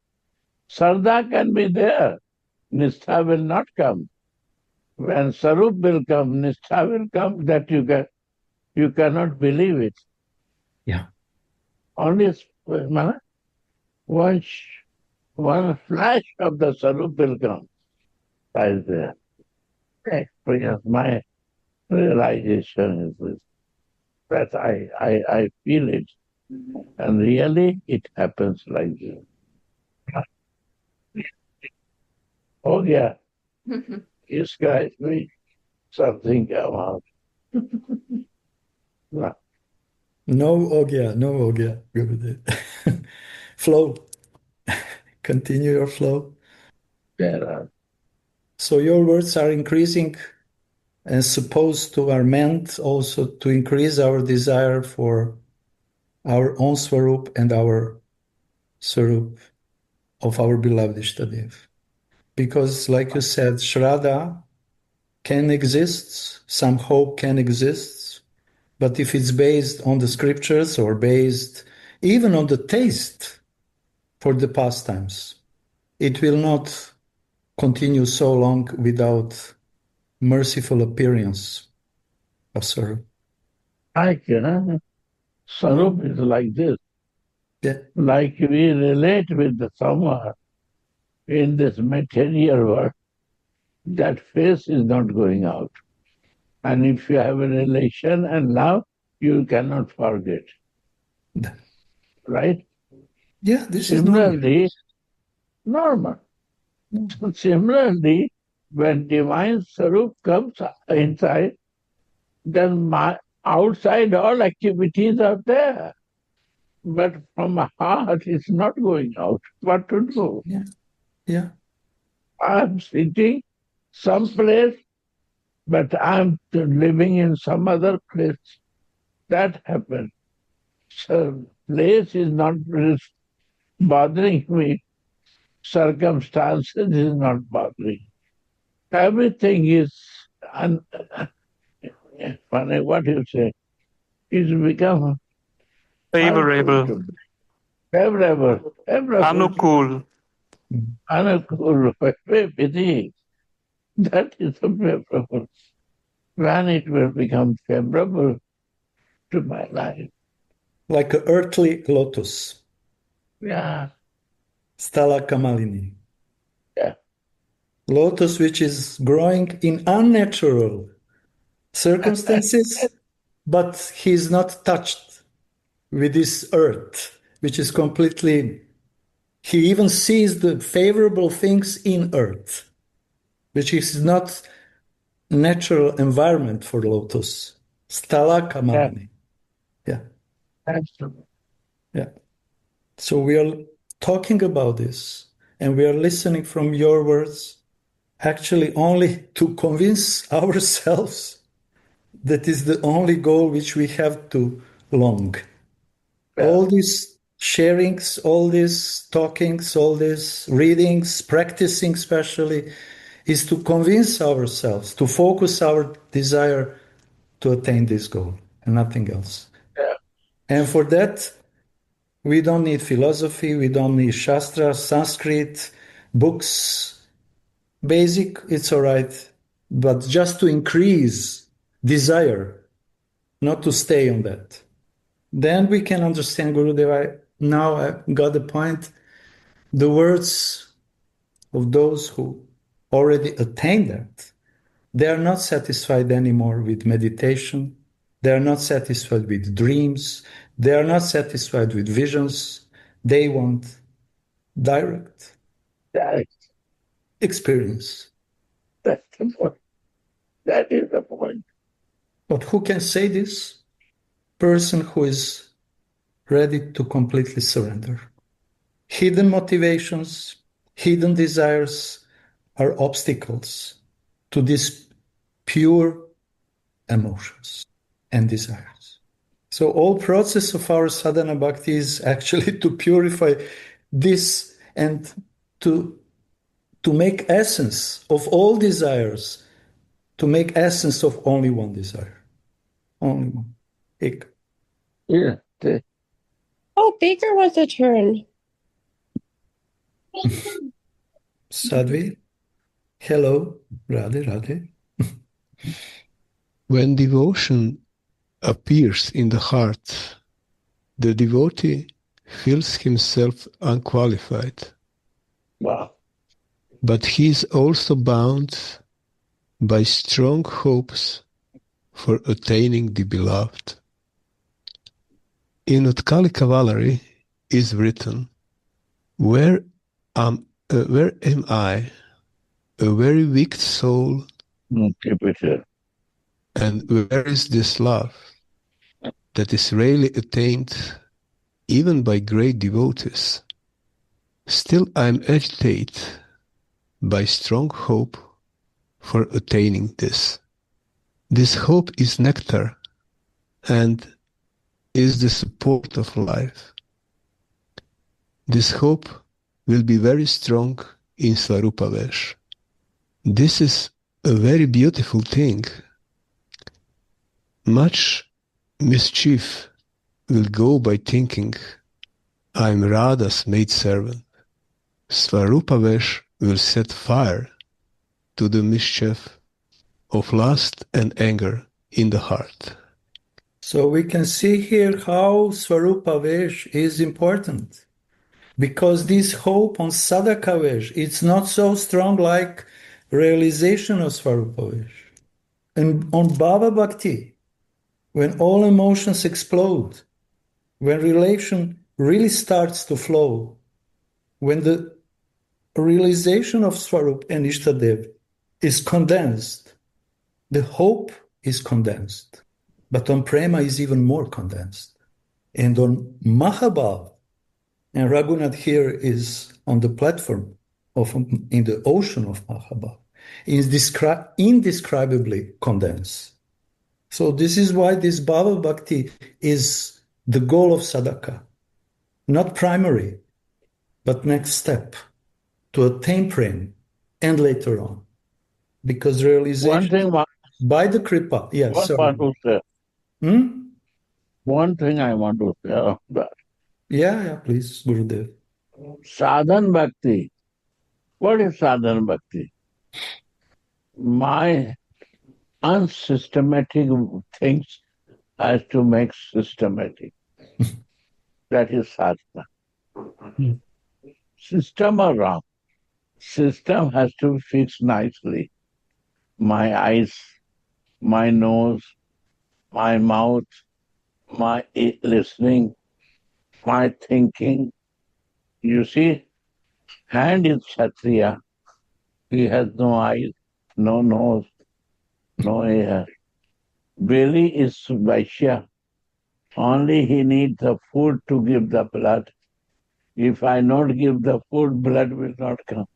Shraddha can be there. Nishtha will not come. When Sarup will come, Nishtha will come, that you cannot believe it. Yeah. Only one flash of the Sarup will come. Right there. Experience, my realization is this. That I feel it. And really it happens like this. Oh yeah. This guy made something come out. No Ogya, Gurudev. Flow. Continue your flow. Yeah. So your words are increasing and supposed to are meant also to increase our desire for our own Swarup and our Swarup of our beloved Ishtadev. Because like you said, Shraddha can exist, some hope can exist, but if it's based on the scriptures or based even on the taste for the pastimes, it will not continue so long without merciful appearance of sorrow. Sarup is like this. Yeah. Like we relate with someone in this material world, that face is not going out. And if you have a relation and love, you cannot forget. Right? Yeah, this Similarly, is normal. Similarly, when divine Sarup comes inside, then outside all activities are there. But from a heart, it's not going out. What to do? Yeah. Yeah. I'm sitting someplace, but I'm living in some other place. That happened. So place is not bothering me. Circumstances is not bothering. Everything is funny. What you say? It's become Favorable. Favorable. Anukul. Anukul. Pity. That is favorable. When it will become favorable to my life. Like an earthly lotus. Yeah. Stala Kamalini. Yeah. Lotus which is growing in unnatural circumstances, but he is not touched with this earth, which is completely, he even sees the favorable things in earth, which is not natural environment for lotus. Stala Kamalini. Yeah. Absolutely. Yeah. So we are talking about this and we are listening from your words actually only to convince ourselves that is the only goal which we have to long. Yeah. All these sharings, all these talkings, all these readings, practicing especially, is to convince ourselves, to focus our desire to attain this goal and nothing else. Yeah. And for that, we don't need philosophy, we don't need Shastra, Sanskrit, books. Basic, it's all right. But just to increase desire, not to stay on that. Then we can understand, Gurudev, now I got the point. The words of those who already attained that, they are not satisfied anymore with meditation. They are not satisfied with dreams. They are not satisfied with visions. They want direct experience. That's the point. That is the point. But who can say this? Person who is ready to completely surrender. Hidden motivations, hidden desires are obstacles to these pure emotions and desires. So all process of our sadhana bhakti is actually to purify this and to make essence of all desires, to make essence of only one desire. Only one. Ek. Yeah. Oh, Baker wants a turn. Sadhvi, hello, Radhe, Radhe. When devotion appears in the heart, the devotee feels himself unqualified. Wow. But he is also bound by strong hopes for attaining the beloved. In Utkali Cavalry is written, where am I, a very weak soul, and where is this love that is rarely attained even by great devotees. Still I am agitated by strong hope for attaining this. This hope is nectar and is the support of life. This hope will be very strong in Svarupavesh. This is a very beautiful thing. Much mischief will go by thinking, I am Radha's maidservant. Svarupavesh will set fire to the mischief of lust and anger in the heart. So we can see here how Svarupavesh is important. Because this hope on Sadhakavesh, it's not so strong like realization of Svarupavesh. And on Bhava Bhakti, when all emotions explode, when relation really starts to flow, when the realization of Swarup and Ishtadev is condensed, the hope is condensed. But on Prema is even more condensed. And on Mahabhav, and Raghunath here is on the platform in the ocean of Mahabhav, is indescribably condensed. So this is why this Bhava Bhakti is the goal of sadhaka, not primary, but next step to attain prema and later on. Because realization by the kripa, yes. One thing I want to say of that. Yeah, please, Gurudev. Sadhan Bhakti. What is Sadhan Bhakti? My unsystematic things has to make systematic. That is sadhana. System are wrong. System has to be fixed nicely. My eyes, my nose, my mouth, my listening, my thinking. You see, hand is Kshatriya. He has no eyes, no nose, no ear. Belly is Vaishya. Only he needs the food to give the blood. If I not give the food, blood will not come.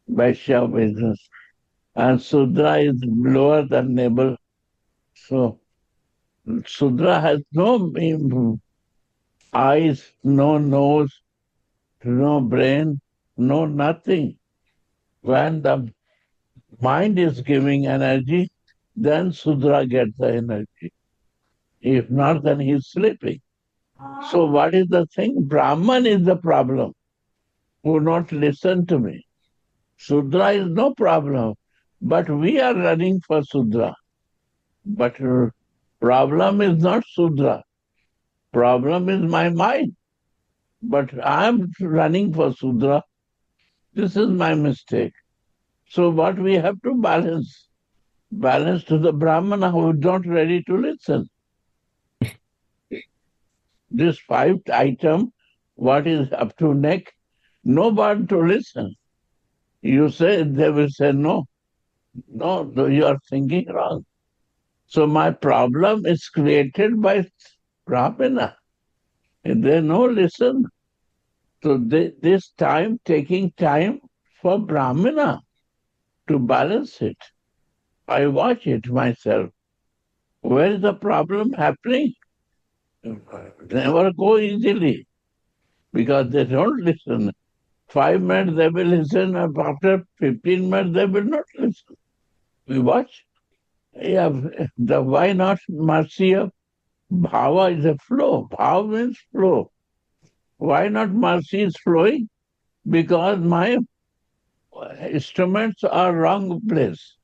Vaishya business. And Sudra is lower than navel. So Sudra has no eyes, no nose, no brain, no nothing. When the mind is giving energy, then Sudra gets the energy. If not, then he's sleeping. So what is the thing? Brahman is the problem, who not listen to me. Sudra is no problem, but we are running for Sudra. But problem is not Sudra. Problem is my mind. But I am running for Sudra. This is my mistake. So what we have to balance? Balance to the Brahmana who is not ready to listen. This 5 item, what is up to neck, nobody to listen. You say, they will say, no, you are thinking wrong. So my problem is created by Brahmana. And they no listen. So this time, taking time for Brahmana to balance it. I watch it myself. Where is the problem happening? Never go easily, because they don't listen. 5 minutes they will listen, and after 15 minutes they will not listen. We watch. Yeah, why not mercy of bhava is a flow. Bhava means flow. Why not mercy is flowing? Because my instruments are wrong place,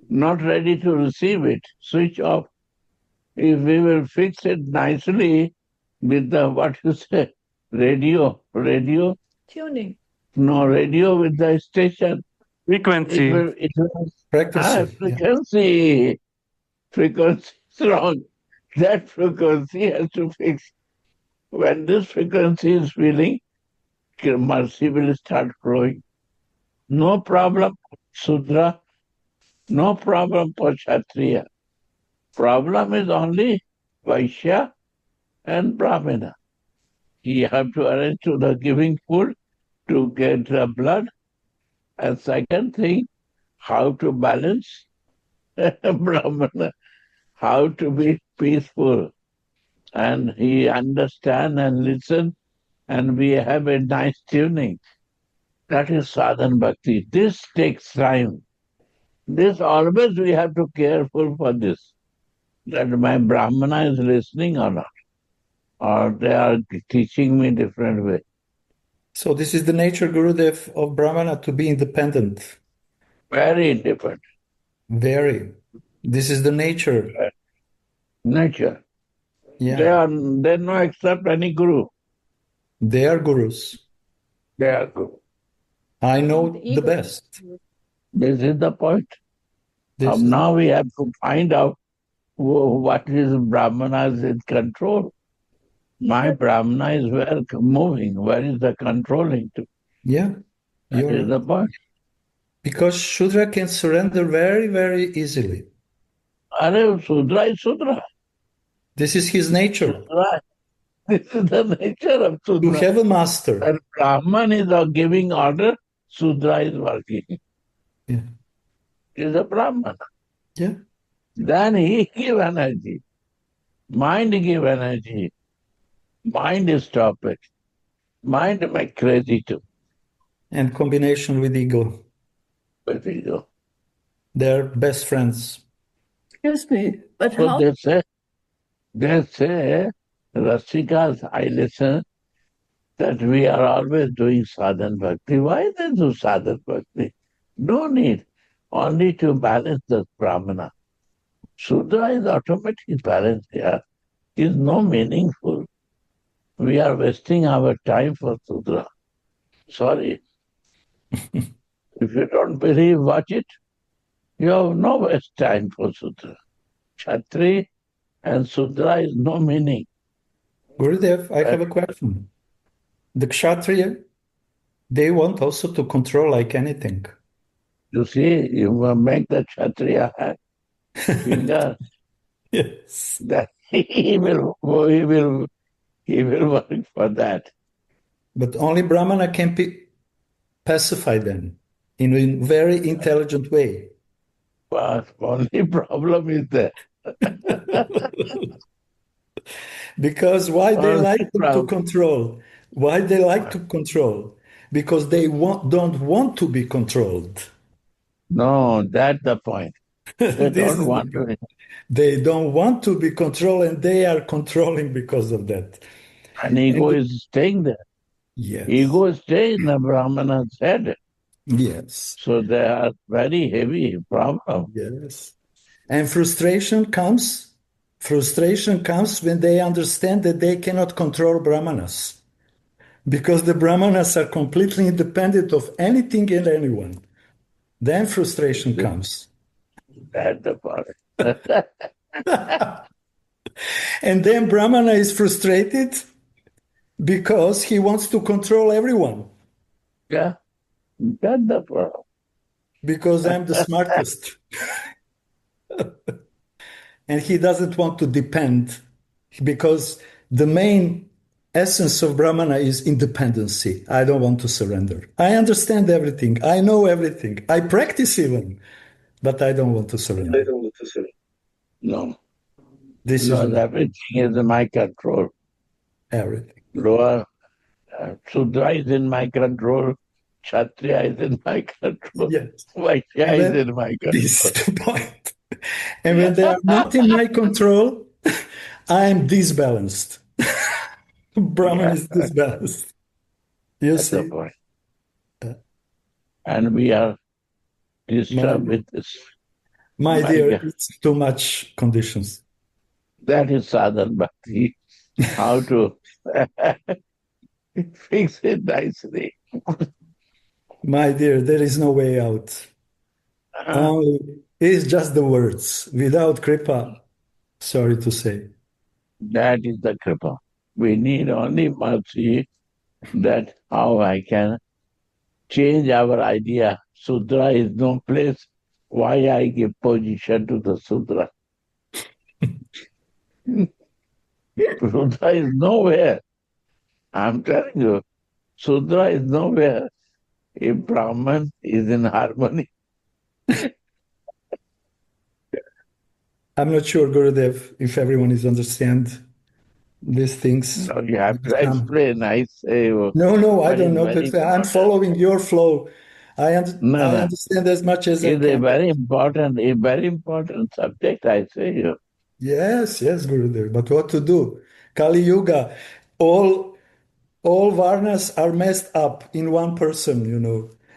not ready to receive it. Switch off. If we will fix it nicely with the, what you say, radio. Tuning. No, radio with the station. Frequency. It will Frequency. frequency. Frequency is wrong. That frequency has to fix. When this frequency is feeling, mercy will start flowing. No problem, Sudra. No problem for Kshatriya. Problem is only Vaishya and Brahmana. He have to arrange to the giving food to get the blood. And second thing, how to balance Brahmana, how to be peaceful. And he understand and listen, and we have a nice tuning. That is sadhana bhakti. This takes time. This always we have to careful for this. That my Brahmana is listening or not. Or they are teaching me different way. So this is the nature, Gurudev, of Brahmana, to be independent. Very independent. Very. This is the nature. Nature. Yeah. They don't accept any guru. They are gurus. They are guru. I know the best. This is the point. Now we have to find out what is Brahmana's in control. My Brahmana is where moving. Where is the controlling to? Yeah. That is the point. Because Shudra can surrender very, very easily. Shudra is Shudra. This is his nature. Shudra. This is the nature of Shudra. To have a master. And Brahman is giving order, Shudra is working. Yeah. He is a Brahman. Yeah. Then he give energy. Mind give energy. Mind stop it. Mind make crazy too. And combination with ego. With ego. They're best friends. Excuse me, but so how? They say, Rasikas, I listen, that we are always doing sadhana bhakti. Why they do sadhana bhakti? No need. Only to balance the Brahmana. Shudra is automatic balance here. Is no meaningful. We are wasting our time for Shudra. Sorry. If you don't believe, watch it. You have no waste time for Shudra. Kshatri and Shudra is no meaning. Gurudev, I have a question. The Kshatriya, they want also to control like anything. You see, you make the Kshatriya finger. Yes. That he will work for that. But only Brahmana can pacify them in a very intelligent way. But only problem is that. Because why they like to control? Why they like to control? Because they don't want to be controlled. No, that's the point. They don't want to. They don't want to be controlled, and they are controlling because of that. And ego is staying there. Yes. Ego stays in the Brahmana's head. Yes. So they are very heavy problem. Yes. And frustration comes when they understand that they cannot control Brahmanas. Because the Brahmanas are completely independent of anything and anyone. Then frustration comes. That's the part. And then Brahmana is frustrated because he wants to control everyone. Yeah, that's the problem. Because I'm the smartest. And he doesn't want to depend, because the main essence of Brahmana is independency. I don't want to surrender. I understand everything. I know everything. I practice even, but I don't want to surrender. No. Everything is in my control. Everything. Lower Shudra is in my control. Kshatriya is in my control. Yes. Vaishya is in my control. This is the point. And when they are not in my control, I am disbalanced. Brahman is disbalanced. You That's see? the point. And we are disturbed with this. My dear, it's too much conditions. That is sadhana bhakti. How to fix it nicely. My dear, there is no way out. It's just the words. Without kripa, sorry to say. That is the kripa. We need only mercy, that how I can change our idea. Sudra is no place. Why I give position to the Sudra? Sudra is nowhere. I'm telling you, Sudra is nowhere. If Brahman is in harmony. I'm not sure, Gurudev, if everyone is understand these things. No, you have to explain. I say, No, I but don't it's know. very But I'm important. following your flow. I No. understand as much as I It's a can. very important subject, I say you. Yes, Gurudev. But what to do? Kali Yuga, all varnas are messed up in one person,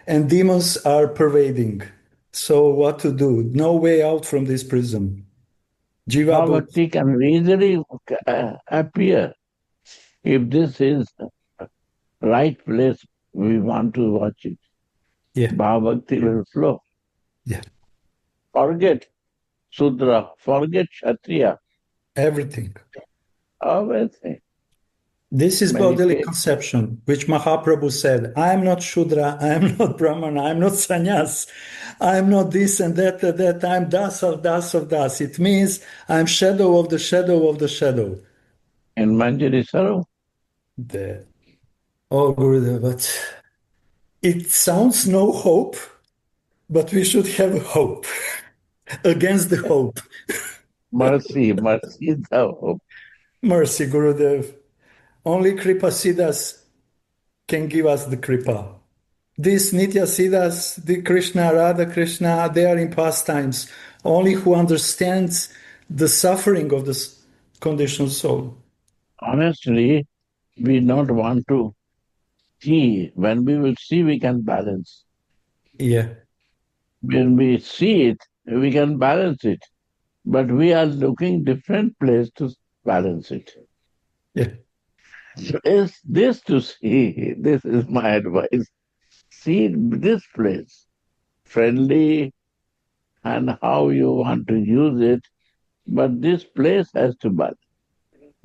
and demons are pervading. So what to do? No way out from this prison. Jiva Bhut. Bhakti can easily appear if this is right place we want to watch it. Yeah. Bhakti will flow. Yeah. Forget Sudra, forget Kshatriya. Everything. Everything. This is bodily conception, which Mahaprabhu said, I am not Shudra, I am not Brahman, I am not Sannyas, I am not this and that, I am das of das of das. It means I am shadow of the shadow of the shadow. In Manjari Saru? Oh, Gurudev, but it sounds no hope, but we should have hope against the hope. Mercy is the hope. Mercy, Gurudev. Only Kripa Siddhas can give us the Kripa. These Nitya Siddhas, the Krishna, Radha Krishna, they are in pastimes. Only who understands the suffering of this conditioned soul. Honestly, we don't want to see. When we will see, we can balance. Yeah. When we see it, we can balance it. But we are looking different place to balance it. Yeah. So is this to see, this is my advice. See this place, friendly, and how you want to use it, but this place has to balance.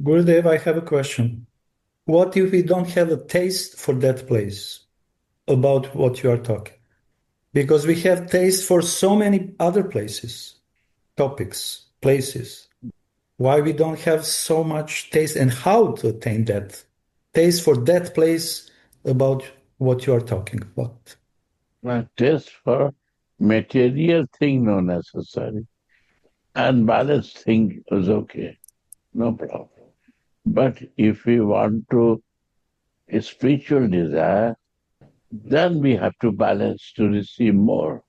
Gurudev, I have a question. What if we don't have a taste for that place about what you are talking? Because we have taste for so many other places, topics, places. Why we don't have so much taste and how to attain that taste for that place about what you are talking about? My taste for material thing no necessary. Unbalanced thing is okay, no problem. But if we want to a spiritual desire, then we have to balance to receive more.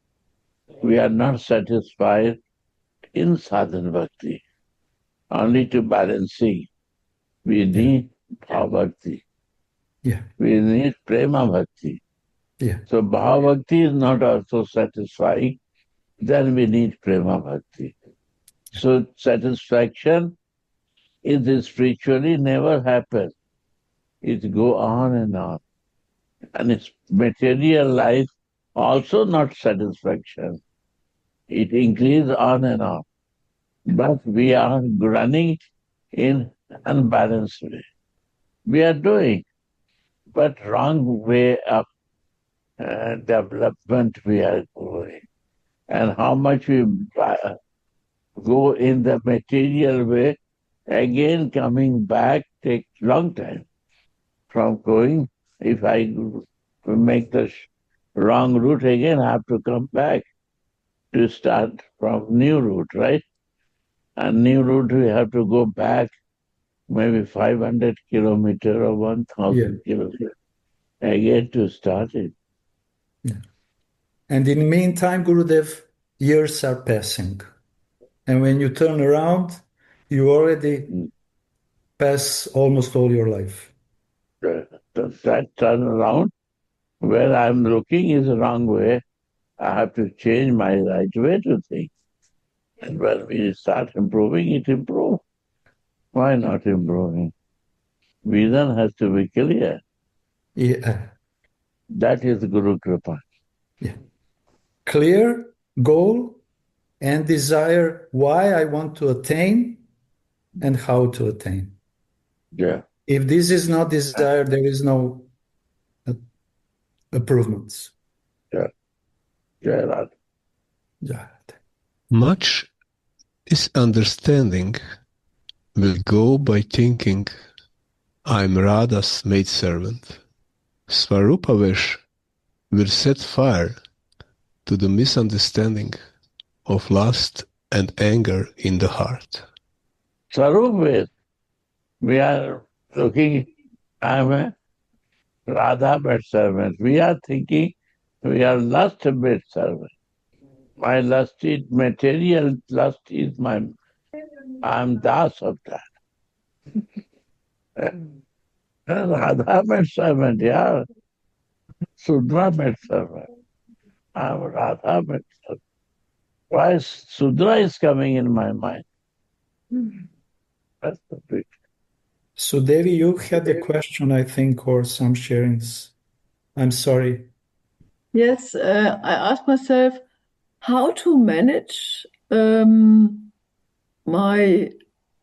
We are not satisfied in sadhana bhakti, only to balancing. We need bhava bhakti. Yeah. We need prema bhakti. Yeah. So bhava bhakti is not also satisfying, then we need prema bhakti. So satisfaction is spiritually never happen. It go on and on. And its material life also not satisfaction. It increases on and on. But we are running in unbalanced way. We are doing, but wrong way of development we are going. And how much we go in the material way, again coming back takes long time. From going, if I make the wrong route again, I have to come back to start from new route, right? And new route we have to go back maybe 500 kilometer or 1,000 kilometers again to start it. Yeah. And in the meantime, Gurudev, years are passing. And when you turn around, you already pass almost all your life. That turn around, where I'm looking is the wrong way. I have to change my right way to think. And when we start improving, it improves. Why not improving? Vision has to be clear. Yeah. That is Guru Kripa. Yeah. Clear goal and desire why I want to attain and how to attain. Yeah. If this is not desire, there is no improvements. Yeah. Yeah, Radha. Yeah. Much misunderstanding will go by thinking I'm Radha's maidservant. Svarupavesh will set fire to the misunderstanding of lust and anger in the heart. Sarup, we are looking, I'm a Radha maidservant. We are thinking we are lust maidservant. My lust is material, lust is I'm das of that. Radha maidservant, yeah. Sudra maidservant. I'm Radha maidservant. Why Sudra is coming in my mind? That's the big. So Devi, you had a question, I think, or some sharings. I'm sorry. Yes, I asked myself how to manage my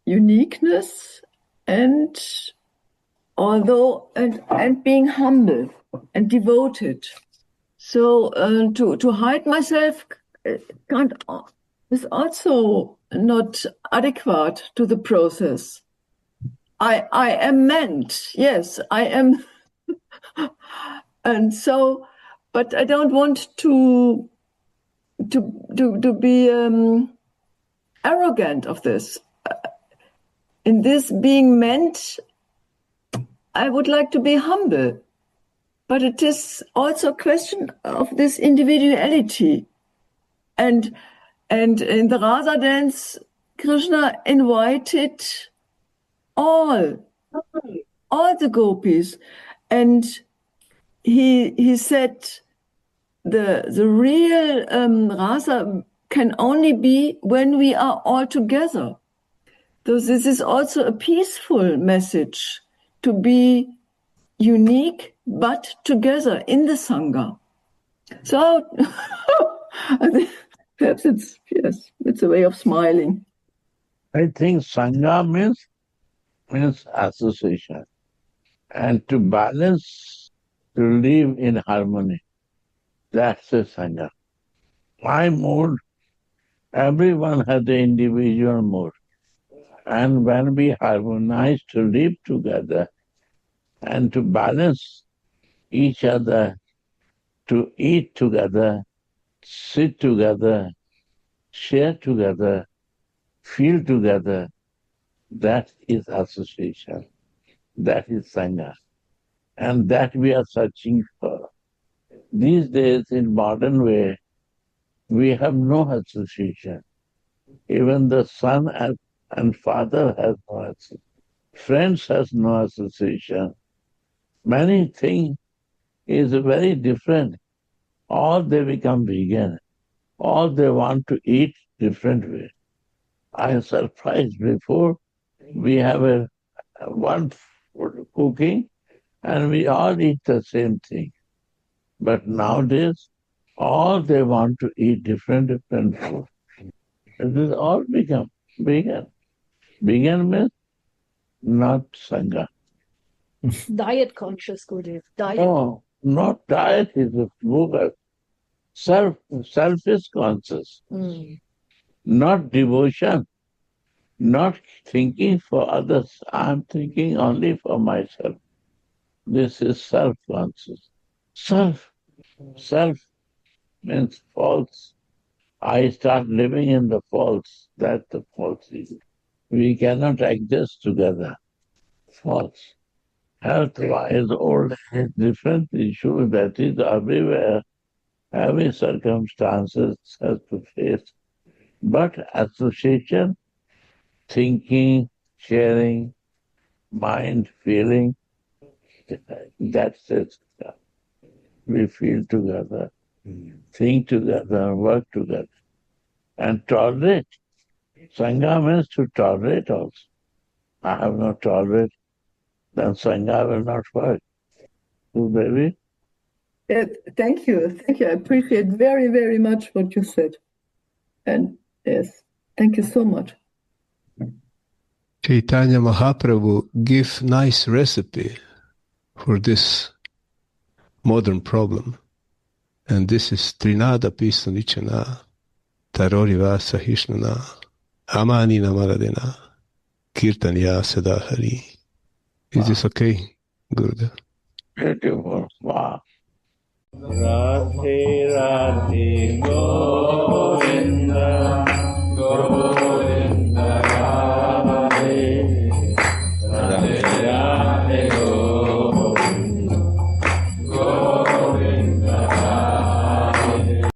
uniqueness and being humble and devoted. So to hide myself is also not adequate to the process. I am meant, yes, I am, and so, but I don't want to be arrogant of this. In this being meant, I would like to be humble, but it is also a question of this individuality. And in the Rasa dance, Krishna invited all the gopis, and he said the real rasa can only be when we are all together. So this is also a peaceful message, to be unique but together in the Sangha. So perhaps it's a way of smiling. I think Sangha means association. And to balance, to live in harmony, that's a Sangha. My mood, everyone has the individual mood. And when we harmonize to live together and to balance each other, to eat together, sit together, share together, feel together, that is association. That is Sangha. And that we are searching for. These days, in modern way, we have no association. Even the son and father has no association. Friends has no association. Many things is very different. All they become vegan. All they want to eat different way. I am surprised. Before we have one food cooking and we all eat the same thing. But nowadays, all they want to eat different food. It is all become vegan. Vegan means not Sangha. Diet conscious, Gurudev. Diet. No, not diet is a focus. Self is conscious. Not devotion. Not thinking for others. I'm thinking only for myself. This is self-conscious. Self means false. I start living in the false. That's the false ego. We cannot exist together. False. Health-wise, old age, different issue that is everywhere. Every circumstances has to face. But association, thinking, sharing, mind, feeling, that's it. We feel together, think together, work together, and tolerate. Sangha means to tolerate also. I have not tolerate, then Sangha will not work. So, baby? Thank you. I appreciate very, very much what you said. And yes, thank you so much. Chaitanya Mahaprabhu give nice recipe for this modern problem. And this is Trinada Pisunichana, Taroriva Sahishnana, Amani Namaradena, Kirtanya Sadahari. Is this okay, Gurudev? Beautiful. Wow. Radhe Radhe Govinda